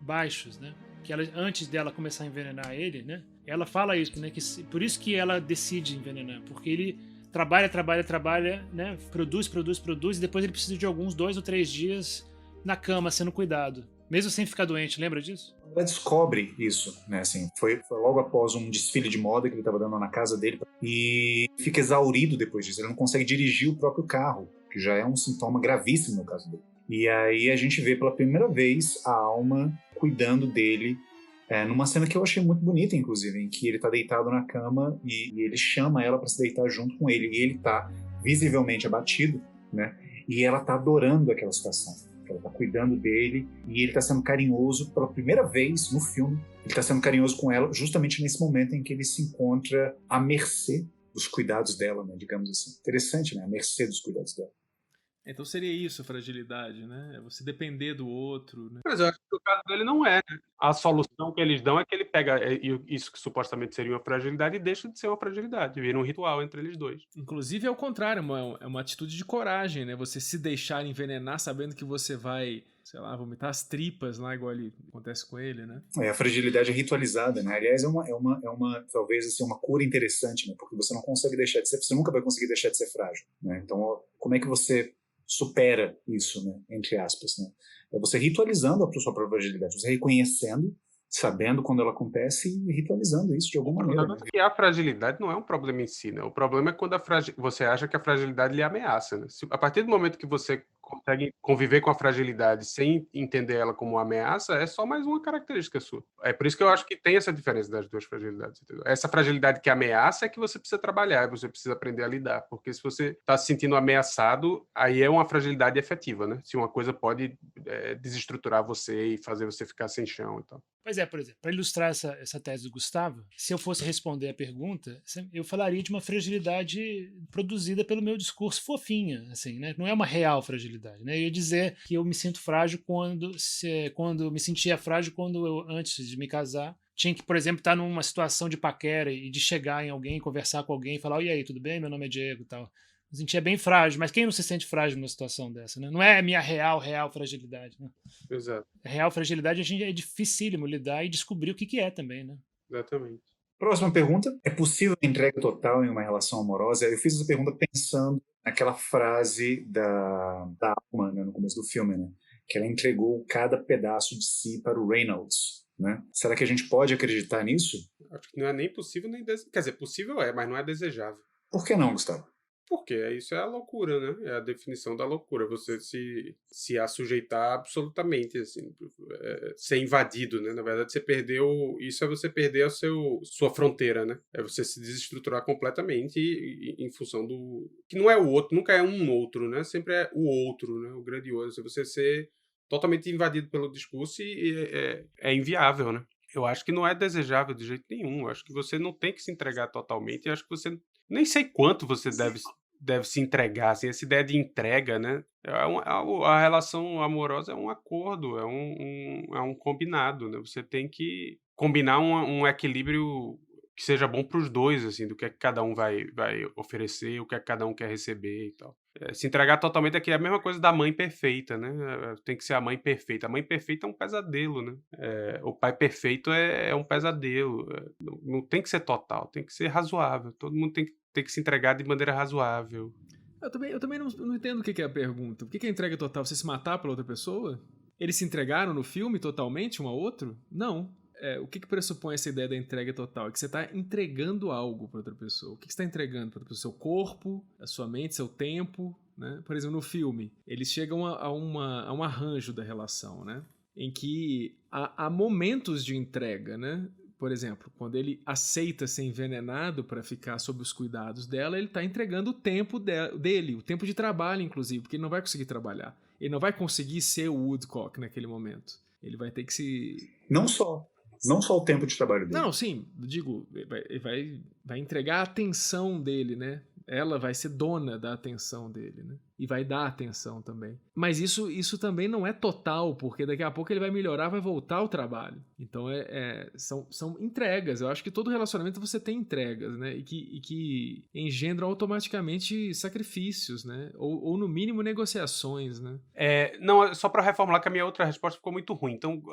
baixos, né? Que ela, antes dela começar a envenenar ele, né? Ela fala isso, né? Por isso que ela decide envenenar, porque ele trabalha, né? Produz, e depois ele precisa de alguns 2 ou 3 dias na cama, sendo cuidado. Mesmo sem ficar doente, lembra disso? Ela descobre isso, né? Assim, foi logo após um desfile de moda que ele estava dando na casa dele e fica exaurido depois disso. Ele não consegue dirigir o próprio carro, que já é um sintoma gravíssimo no caso dele. E aí a gente vê pela primeira vez a Alma cuidando dele, numa cena que eu achei muito bonita, inclusive, em que ele está deitado na cama e ele chama ela para se deitar junto com ele. E ele está visivelmente abatido, né? E ela está adorando aquela situação. Ela está cuidando dele e ele está sendo carinhoso pela primeira vez no filme. Ele está sendo carinhoso com ela justamente nesse momento em que ele se encontra à mercê dos cuidados dela, né, digamos assim. Interessante, né? À mercê dos cuidados dela. Então seria isso a fragilidade, né? É você depender do outro, né? Mas eu acho que o caso dele não é, né? A solução que eles dão é que ele pega isso que supostamente seria uma fragilidade e deixa de ser uma fragilidade. Vira um ritual entre eles dois. Inclusive é o contrário, é uma atitude de coragem, né? Você se deixar envenenar sabendo que você vai, sei lá, vomitar as tripas lá, igual acontece com ele, né? A fragilidade é ritualizada, né? Aliás, é uma talvez assim, uma cura interessante, né? Porque você não consegue deixar de ser, você nunca vai conseguir deixar de ser frágil, né? Então, como é que você supera isso, né? Entre aspas, né? É você ritualizando a sua própria fragilidade, você reconhecendo, sabendo quando ela acontece e ritualizando isso de alguma maneira. Né? E a fragilidade não é um problema em si, né? O problema é quando você acha que a fragilidade lhe ameaça, né? A partir do momento que você consegue conviver com a fragilidade sem entender ela como uma ameaça, é só mais uma característica sua. É por isso que eu acho que tem essa diferença das duas fragilidades. Entendeu? Essa fragilidade que ameaça é que você precisa trabalhar, você precisa aprender a lidar, porque se você está se sentindo ameaçado, aí é uma fragilidade efetiva, né? Se uma coisa pode desestruturar você e fazer você ficar sem chão e tal. Pois é, por exemplo, para ilustrar essa tese do Gustavo, se eu fosse responder a pergunta, eu falaria de uma fragilidade produzida pelo meu discurso fofinha, assim, né? Não é uma real fragilidade, né? Eu ia dizer que eu me sinto frágil quando eu me sentia frágil quando eu, antes de me casar, tinha que, por exemplo, estar numa situação de paquera e de chegar em alguém, conversar com alguém e falar, e aí, tudo bem? Meu nome é Diego e tal. Me sentia bem frágil, mas quem não se sente frágil numa situação dessa, né? Não é a minha real fragilidade, né? Exato. A real fragilidade a gente é dificílimo lidar e descobrir o que é também, né? Exatamente. Próxima pergunta. É possível entrega total em uma relação amorosa? Eu fiz essa pergunta pensando naquela frase da Alma, né, no começo do filme, né? Que ela entregou cada pedaço de si para o Reynolds, né? Será que a gente pode acreditar nisso? Acho que não é nem possível, nem desejável. Quer dizer, possível mas não é desejável. Por que não, Gustavo? Porque isso é a loucura, né? É a definição da loucura. Você se assujeitar absolutamente, assim, ser invadido, né? Na verdade, você perdeu... Isso é você perder sua fronteira, né? É você se desestruturar completamente em função do... Que não é o outro, nunca é um outro, né? Sempre é o outro, né? O grandioso. Você ser totalmente invadido pelo discurso e é inviável, né? Eu acho que não é desejável de jeito nenhum. Eu acho que você não tem que se entregar totalmente. Eu acho que você... Nem sei quanto você deve se entregar, assim, essa ideia de entrega, né? A relação amorosa é um acordo, é um combinado, né? Você tem que combinar um equilíbrio que seja bom para os dois, assim, do que é que cada um vai oferecer, o que é que cada um quer receber e tal. Se entregar totalmente aqui é a mesma coisa da mãe perfeita, né? Tem que ser a mãe perfeita. A mãe perfeita é um pesadelo, né? O pai perfeito é um pesadelo. Não tem que ser total, tem que ser razoável. Todo mundo tem que se entregar de maneira razoável. Eu também não entendo o que é a pergunta. O que é a entrega total? Você se matar pela outra pessoa? Eles se entregaram no filme totalmente um ao outro? Não. O que pressupõe essa ideia da entrega total? É que você está entregando algo para outra pessoa. O que você está entregando para outra pessoa? Seu corpo, a sua mente, seu tempo, né? Por exemplo, no filme, eles chegam a um arranjo da relação, né? Em que há momentos de entrega, né? Por exemplo, quando ele aceita ser envenenado para ficar sob os cuidados dela, ele está entregando o tempo dele, o tempo de trabalho, inclusive, porque ele não vai conseguir trabalhar. Ele não vai conseguir ser o Woodcock naquele momento. Ele vai ter que se... Não só o tempo de trabalho dele. Não, sim, digo, vai entregar a atenção dele, né? Ela vai ser dona da atenção dele, né? e vai dar atenção também. Mas isso também não é total, porque daqui a pouco ele vai melhorar, vai voltar ao trabalho. Então são entregas. Eu acho que todo relacionamento você tem entregas, né? E que engendram automaticamente sacrifícios, né? Ou no mínimo negociações, né? Não, só para reformular que a minha outra resposta ficou muito ruim. Então,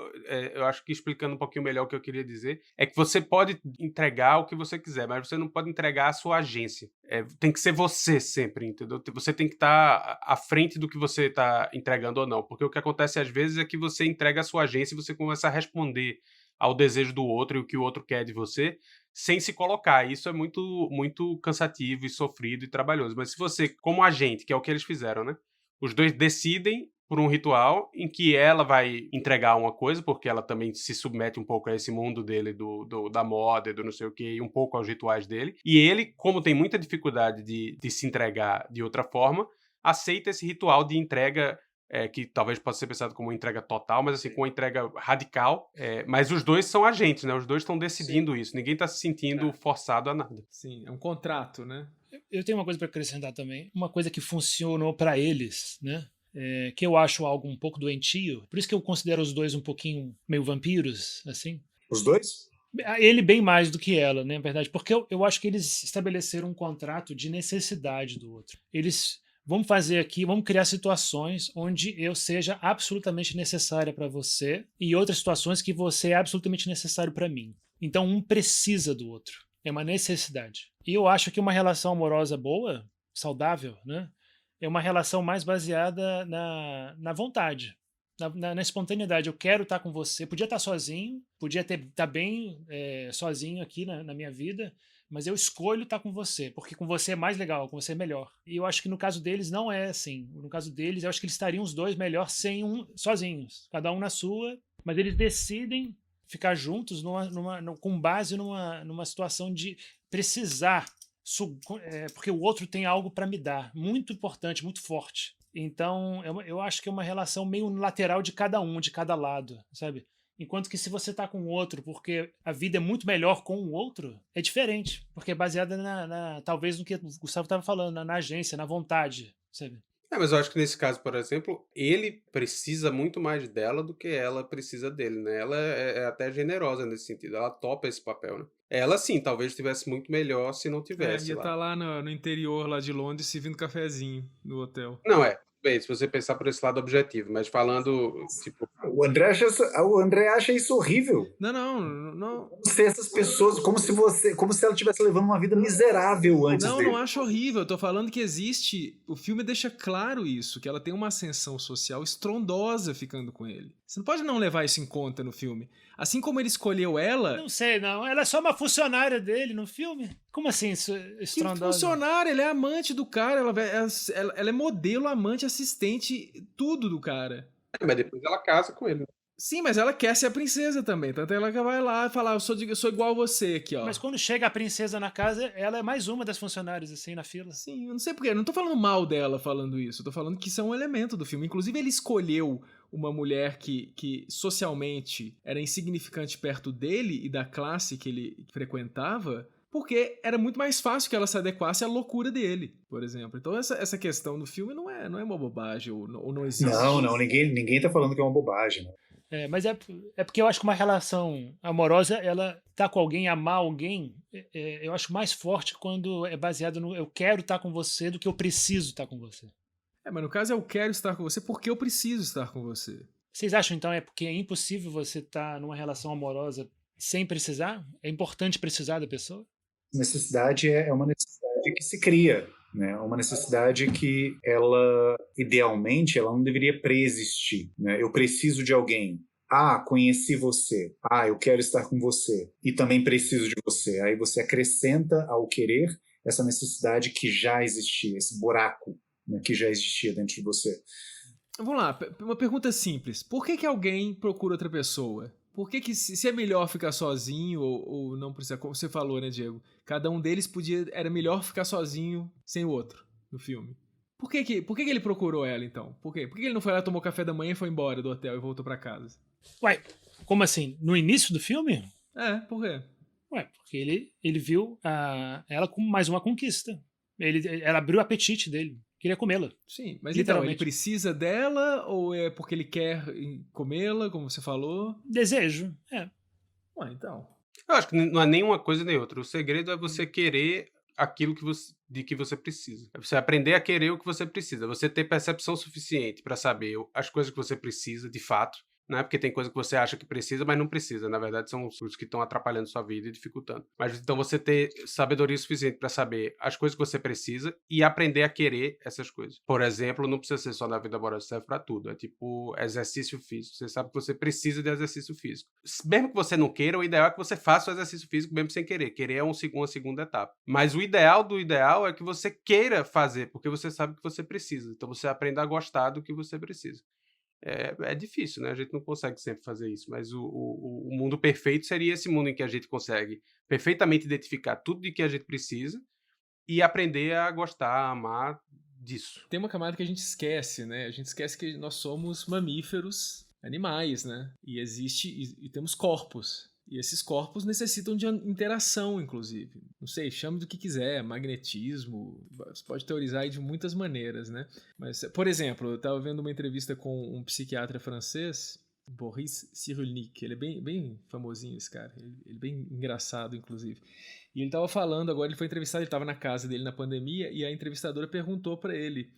eu acho que explicando um pouquinho melhor o que eu queria dizer, é que você pode entregar o que você quiser, mas você não pode entregar a sua agência. Tem que ser você sempre, entendeu? Você tem que estar à frente do que você está entregando ou não. Porque o que acontece às vezes é que você entrega a sua agência e você começa a responder ao desejo do outro e o que o outro quer de você, sem se colocar. Isso é muito, muito cansativo e sofrido e trabalhoso. Mas se você, como agente, que é o que eles fizeram, né? Os dois decidem por um ritual em que ela vai entregar uma coisa, porque ela também se submete um pouco a esse mundo dele, da moda, do não sei o que, e um pouco aos rituais dele. E ele, como tem muita dificuldade de se entregar de outra forma, aceita esse ritual de entrega, que talvez possa ser pensado como uma entrega total, mas assim, com uma entrega radical. Mas os dois são agentes, né? Os dois estão decidindo isso. Ninguém está se sentindo forçado a nada. Sim, é um contrato, né? Eu tenho uma coisa para acrescentar também. Uma coisa que funcionou para eles, né? Que eu acho algo um pouco doentio. Por isso que eu considero os dois um pouquinho meio vampiros, assim. Os dois? Ele bem mais do que ela, né, na verdade. Porque eu acho que eles estabeleceram um contrato de necessidade do outro. Vamos fazer aqui, vamos criar situações onde eu seja absolutamente necessária para você e outras situações que você é absolutamente necessário para mim. Então um precisa do outro. É uma necessidade. E eu acho que uma relação amorosa boa, saudável, né? É uma relação mais baseada na vontade, na espontaneidade. Eu quero estar com você. Podia estar sozinho, podia estar bem sozinho aqui na minha vida, mas eu escolho estar com você, porque com você é mais legal, com você é melhor. E eu acho que no caso deles não é assim. No caso deles, eu acho que eles estariam os dois melhor sozinhos, cada um na sua, mas eles decidem ficar juntos com base numa situação de precisar, porque o outro tem algo para me dar, muito importante, muito forte. Então, eu acho que é uma relação meio lateral de cada um, de cada lado, sabe? Enquanto que se você tá com o outro porque a vida é muito melhor com o outro, é diferente, porque é baseada talvez no que o Gustavo estava falando, na agência, na vontade, sabe? Mas eu acho que nesse caso, por exemplo, ele precisa muito mais dela do que ela precisa dele, né? Ela é até generosa nesse sentido, ela topa esse papel, né? Ela, sim, talvez estivesse muito melhor se não tivesse ia lá. estar lá no interior lá de Londres servindo cafezinho no hotel. Não, bem, se você pensar por esse lado objetivo, mas falando, tipo... O André acha isso horrível. Não. Como se essas pessoas, como se ela estivesse levando uma vida miserável antes dele. Não acho horrível, eu tô falando que existe, o filme deixa claro isso, que ela tem uma ascensão social estrondosa ficando com ele. Você não pode não levar isso em conta no filme. Assim como ele escolheu ela... Não sei, não. Ela é só uma funcionária dele no filme? Como assim, estrondosa? Que funcionária? Ela é amante do cara, ela é modelo, amante, assistente, tudo do cara. Mas depois ela casa com ele. Sim, mas ela quer ser a princesa também. Tanto ela que vai lá e falar, eu sou igual a você aqui, ó. Mas quando chega a princesa na casa, ela é mais uma das funcionárias, assim, na fila. Sim, eu não sei porquê. Eu não tô falando mal dela falando isso. Eu tô falando que isso é um elemento do filme. Inclusive, ele escolheu uma mulher que socialmente era insignificante perto dele e da classe que ele frequentava, porque era muito mais fácil que ela se adequasse à loucura dele, por exemplo. Então essa questão do filme não é uma bobagem ou não existe. Não, ninguém tá falando que é uma bobagem, né? Mas é porque eu acho que uma relação amorosa, ela tá com alguém, amar alguém, eu acho mais forte quando é baseado no eu quero estar com você do que eu preciso estar com você. Mas no caso eu quero estar com você porque eu preciso estar com você. Vocês acham então porque é impossível você estar numa relação amorosa sem precisar? É importante precisar da pessoa? Necessidade é uma necessidade que se cria, né? Uma necessidade que ela, idealmente, ela não deveria preexistir, né? Eu preciso de alguém. Conheci você. Eu quero estar com você. E também preciso de você. Aí você acrescenta ao querer essa necessidade que já existia, esse buraco, né, que já existia dentro de você. Vamos lá, uma pergunta simples. Por que alguém procura outra pessoa? Por que se é melhor ficar sozinho ou não precisa, como você falou, né, Diego? Cada um deles era melhor ficar sozinho sem o outro no filme. Por que ele procurou ela, então? Por que ele não foi lá, tomou café da manhã e foi embora do hotel e voltou pra casa? Ué, como assim? No início do filme? Por quê? Porque ele viu ela como mais uma conquista. Ela abriu o apetite dele. Queria comê-la. Sim, mas então, ele Literalmente. precisa dela ou é porque ele quer comê-la, como você falou? Desejo. Ué, então. Eu acho que não é nem uma coisa nem outra. O segredo é você querer aquilo de que você precisa. É você aprender a querer o que você precisa. Você ter percepção suficiente para saber as coisas que você precisa, de fato. Não é porque tem coisa que você acha que precisa, mas não precisa. Na verdade, são os que estão atrapalhando sua vida e dificultando. Mas então você ter sabedoria suficiente para saber as coisas que você precisa e aprender a querer essas coisas. Por exemplo, não precisa ser só na vida amorosa, serve para tudo. É tipo exercício físico. Você sabe que você precisa de exercício físico. Mesmo que você não queira, o ideal é que você faça o exercício físico mesmo sem querer. Querer é uma segunda etapa. Mas o ideal do ideal é que você queira fazer, porque você sabe que você precisa. Então você aprenda a gostar do que você precisa. É difícil, né? A gente não consegue sempre fazer isso, mas o mundo perfeito seria esse mundo em que a gente consegue perfeitamente identificar tudo de que a gente precisa e aprender a gostar, a amar disso. Tem uma camada que a gente esquece, né? A gente esquece que nós somos mamíferos, animais, né? E temos corpos. E esses corpos necessitam de interação, inclusive. Não sei, chame do que quiser, magnetismo, você pode teorizar aí de muitas maneiras, né? Mas, por exemplo, eu estava vendo uma entrevista com um psiquiatra francês, Boris Cyrulnik, ele é bem famosinho esse cara, ele é bem engraçado, inclusive. E ele estava falando, agora ele foi entrevistado, ele estava na casa dele na pandemia, e a entrevistadora perguntou para ele,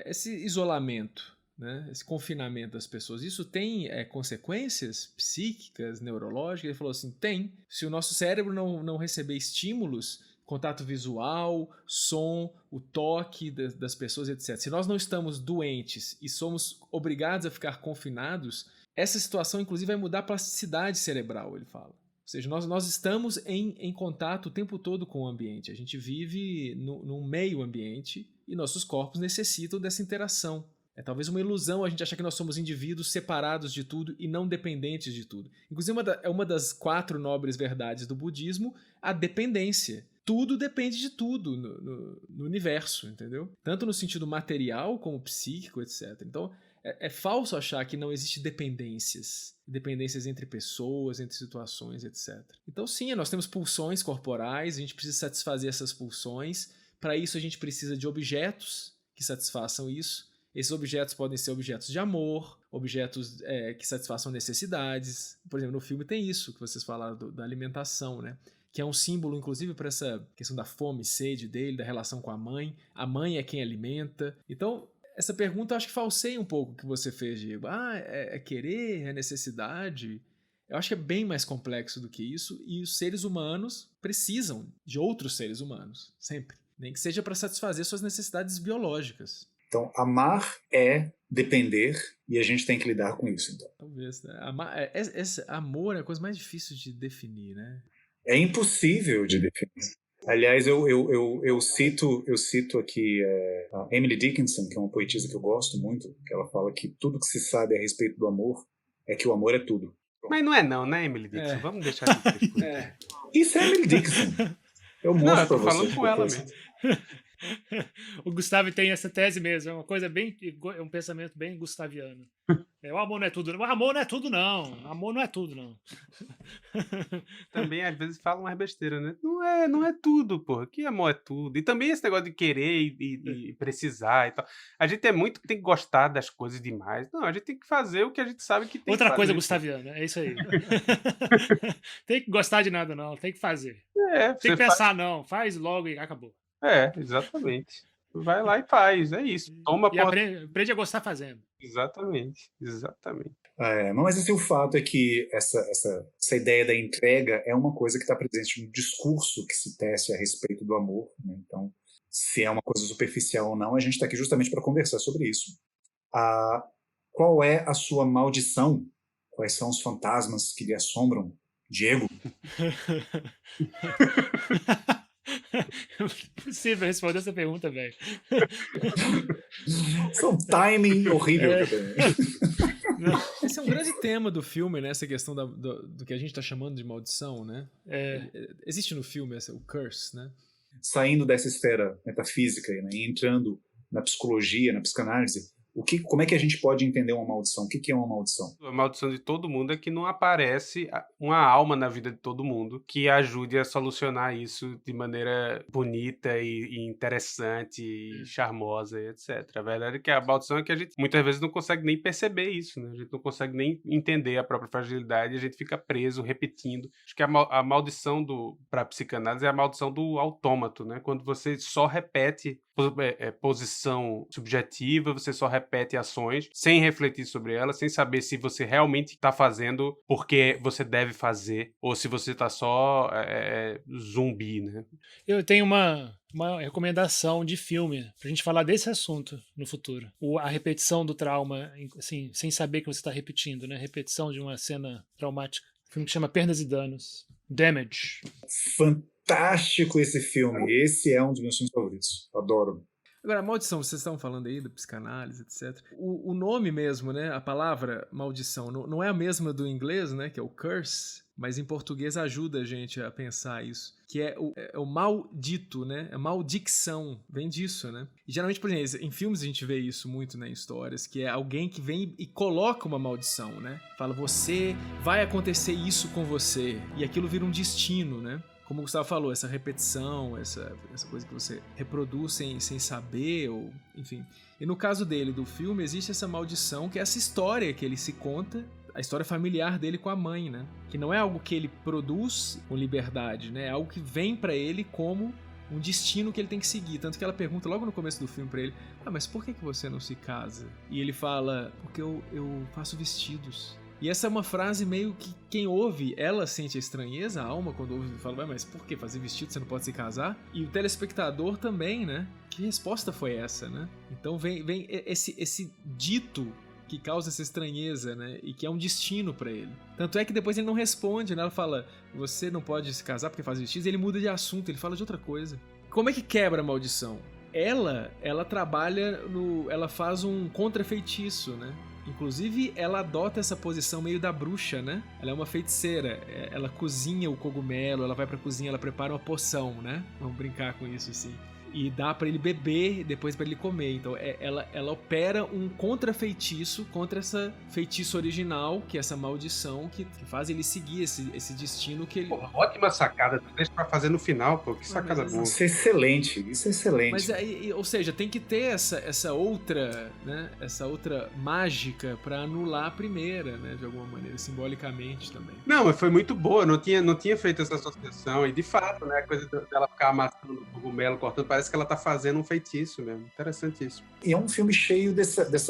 esse isolamento, né, esse confinamento das pessoas, isso tem consequências psíquicas, neurológicas? Ele falou assim, tem. Se o nosso cérebro não receber estímulos, contato visual, som, o toque das pessoas, etc. Se nós não estamos doentes e somos obrigados a ficar confinados, essa situação, inclusive, vai mudar a plasticidade cerebral, ele fala. Ou seja, nós estamos em contato o tempo todo com o ambiente. A gente vive num meio ambiente e nossos corpos necessitam dessa interação. É talvez uma ilusão a gente achar que nós somos indivíduos separados de tudo e não dependentes de tudo. Inclusive, é uma das 4 nobres verdades do budismo, a dependência. Tudo depende de tudo no universo, entendeu? Tanto no sentido material como psíquico, etc. Então, é falso achar que não existe dependências entre pessoas, entre situações, etc. Então, sim, nós temos pulsões corporais, a gente precisa satisfazer essas pulsões. Para isso, a gente precisa de objetos que satisfaçam isso. Esses objetos podem ser objetos de amor, objetos que satisfaçam necessidades. Por exemplo, no filme tem isso que vocês falaram da alimentação, né? Que é um símbolo, inclusive, para essa questão da fome e sede dele, da relação com a mãe. A mãe é quem alimenta. Então, essa pergunta eu acho que falseia um pouco o que você fez, Diego. É querer, é necessidade. Eu acho que é bem mais complexo do que isso. E os seres humanos precisam de outros seres humanos, sempre. Nem que seja para satisfazer suas necessidades biológicas. Então, amar é depender e a gente tem que lidar com isso, então. Talvez, né? Amor é a coisa mais difícil de definir, né? É impossível de definir. Aliás, eu cito aqui a Emily Dickinson, que é uma poetisa que eu gosto muito, que ela fala que tudo que se sabe a respeito do amor é que o amor é tudo. Mas não, né, Emily Dickinson? Vamos deixar de frescura. Isso é Emily Dickinson. Eu mostro Não, eu tô pra falando você com ela depois. mesmo. O Gustavo tem essa tese mesmo, é uma coisa é um pensamento bem gustaviano. O amor não é tudo, não. O amor não é tudo, não. Amor não é tudo, não. Também, às vezes, fala umas besteiras, né? Não é tudo, porra. Que amor é tudo. E também esse negócio de querer e precisar e tal. A gente tem que gostar das coisas demais. Não, a gente tem que fazer o que a gente sabe que tem que fazer. Outra coisa gustaviana, é isso aí. Tem que gostar de nada, não. Tem que fazer. Tem que pensar, não. Faz logo e acabou. Exatamente. Vai lá e faz, é isso. Toma E aprende a gostar fazendo. Exatamente. Mas assim, o fato é que essa ideia da entrega é uma coisa que está presente no discurso que se tece a respeito do amor, né? Então, se é uma coisa superficial ou não, a gente está aqui justamente para conversar sobre isso. Qual é a sua maldição? Quais são os fantasmas que lhe assombram? Diego? Impossível responder essa pergunta, velho. São timing horrível. Esse é um grande tema do filme, né? Essa questão do que a gente está chamando de maldição, né? Existe no filme o curse, né? Saindo dessa esfera metafísica, né, e entrando na psicologia, na psicanálise, Como é que a gente pode entender uma maldição? O que é uma maldição? A maldição de todo mundo é que não aparece uma alma na vida de todo mundo que ajude a solucionar isso de maneira bonita e interessante e charmosa e etc. A verdade é que a maldição é que a gente muitas vezes não consegue nem perceber isso, né? A gente não consegue nem entender a própria fragilidade e a gente fica preso, repetindo. Acho que a maldição para a psicanálise é a maldição do autômato, né? Quando você só repete posição subjetiva, você só repete ações sem refletir sobre elas, sem saber se você realmente está fazendo porque você deve fazer ou se você está só zumbi, né? Eu tenho uma recomendação de filme pra gente falar desse assunto no futuro. A repetição do trauma, assim, sem saber que você está repetindo, né? Repetição de uma cena traumática. Um filme que chama Perdas e Danos. Damage. Fantástico esse filme. Esse é um dos meus filmes favoritos. Adoro. Agora, a maldição, vocês estavam falando aí da psicanálise, etc. O nome mesmo, né? A palavra maldição não é a mesma do inglês, né? Que é o curse, mas em português ajuda a gente a pensar isso. Que é o maldito, né? A maldicção, vem disso, né? E geralmente, por exemplo, em filmes a gente vê isso muito, né? Em histórias, que é alguém que vem e coloca uma maldição, né? Fala, vai acontecer isso com você. E aquilo vira um destino, né? Como o Gustavo falou, essa repetição, essa coisa que você reproduz sem saber, ou enfim. E no caso dele, do filme, existe essa maldição, que é essa história que ele se conta, a história familiar dele com a mãe, né? Que não é algo que ele produz com liberdade, né? É algo que vem pra ele como um destino que ele tem que seguir. Tanto que ela pergunta logo no começo do filme pra ele, mas por que você não se casa? E ele fala, porque eu faço vestidos. E essa é uma frase meio que quem ouve, ela sente a estranheza, a alma, quando ouve e fala, mas por que fazer vestido, você não pode se casar? E o telespectador também, né? Que resposta foi essa, né? Então vem esse dito que causa essa estranheza, né? E que é um destino pra ele. Tanto é que depois ele não responde, né? Ela fala, você não pode se casar porque faz vestidos, e ele muda de assunto, ele fala de outra coisa. Como é que quebra a maldição? Ela trabalha ela faz um contrafeitiço, né? Inclusive, ela adota essa posição meio da bruxa, né? Ela é uma feiticeira. Ela cozinha o cogumelo, ela vai pra cozinha, ela prepara uma poção, né? Vamos brincar com isso, assim. E dá pra ele beber, depois pra ele comer. Então, ela opera um contrafeitiço contra essa feitiço original, que é essa maldição, que faz ele seguir esse destino que ele... Pô, ótima sacada. Deixa pra fazer no final, pô. Que sacada boa. Isso é excelente. Mas, ou seja, tem que ter essa outra, né? Essa outra mágica pra anular a primeira, né? De alguma maneira, simbolicamente também. Não, mas foi muito boa. Não tinha feito essa associação. E, de fato, né? A coisa dela ficar amassando o cogumelo, cortando, parece que ela tá fazendo um feitiço mesmo. Interessantíssimo. E é um filme cheio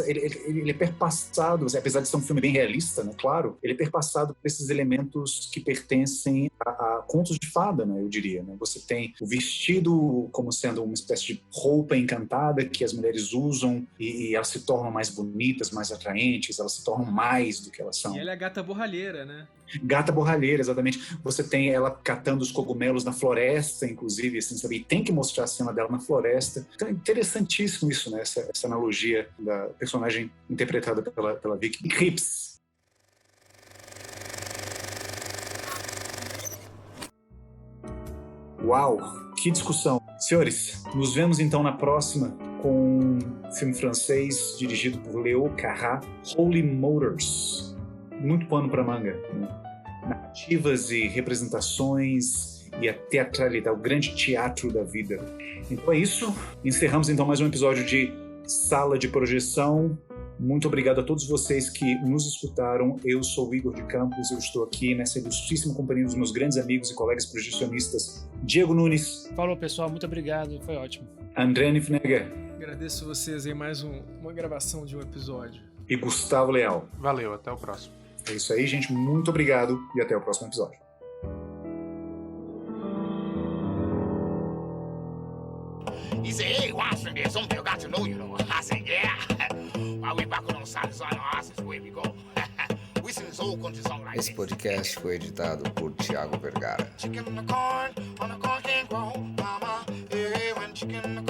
ele é perpassado, apesar de ser um filme bem realista, né? Claro, ele é perpassado por esses elementos que pertencem a contos de fada, né? Eu diria, né? Você tem o vestido como sendo uma espécie de roupa encantada que as mulheres usam e elas se tornam mais bonitas, mais atraentes, elas se tornam mais do que elas são. E ela é a gata borralheira, né? Gata borralheira, exatamente. Você tem ela catando os cogumelos na floresta, inclusive, assim, sabe? E tem que mostrar a cena dela na floresta. Então é interessantíssimo isso, né? Essa analogia da personagem interpretada pela Vicky Krieps. Uau, que discussão. Senhores, nos vemos então na próxima com um filme francês dirigido por Léo Carrat, Holy Motors. Muito pano para manga, né? Narrativas e representações e a teatralidade, o grande teatro da vida. Então é isso. Encerramos então mais um episódio de Sala de Projeção. Muito obrigado a todos vocês que nos escutaram. Eu sou o Igor de Campos, eu estou aqui nessa ilustríssima companhia dos meus grandes amigos e colegas projecionistas Diego Nunes. Falou, pessoal, muito obrigado, foi ótimo. André Niffenegger. Agradeço vocês em mais uma gravação de um episódio. E Gustavo Leal. Valeu, até o próximo. É isso aí, gente. Muito obrigado e até o próximo episódio. He said, hey, Watson, there's something you got to know, you know. I said, yeah. While we back on the side of our asses, where we go. We sing this whole country song like Esse podcast foi editado por Thiago Vergara. Chicken in the corn, on the corn can't grow, mama. Hey, when chicken in the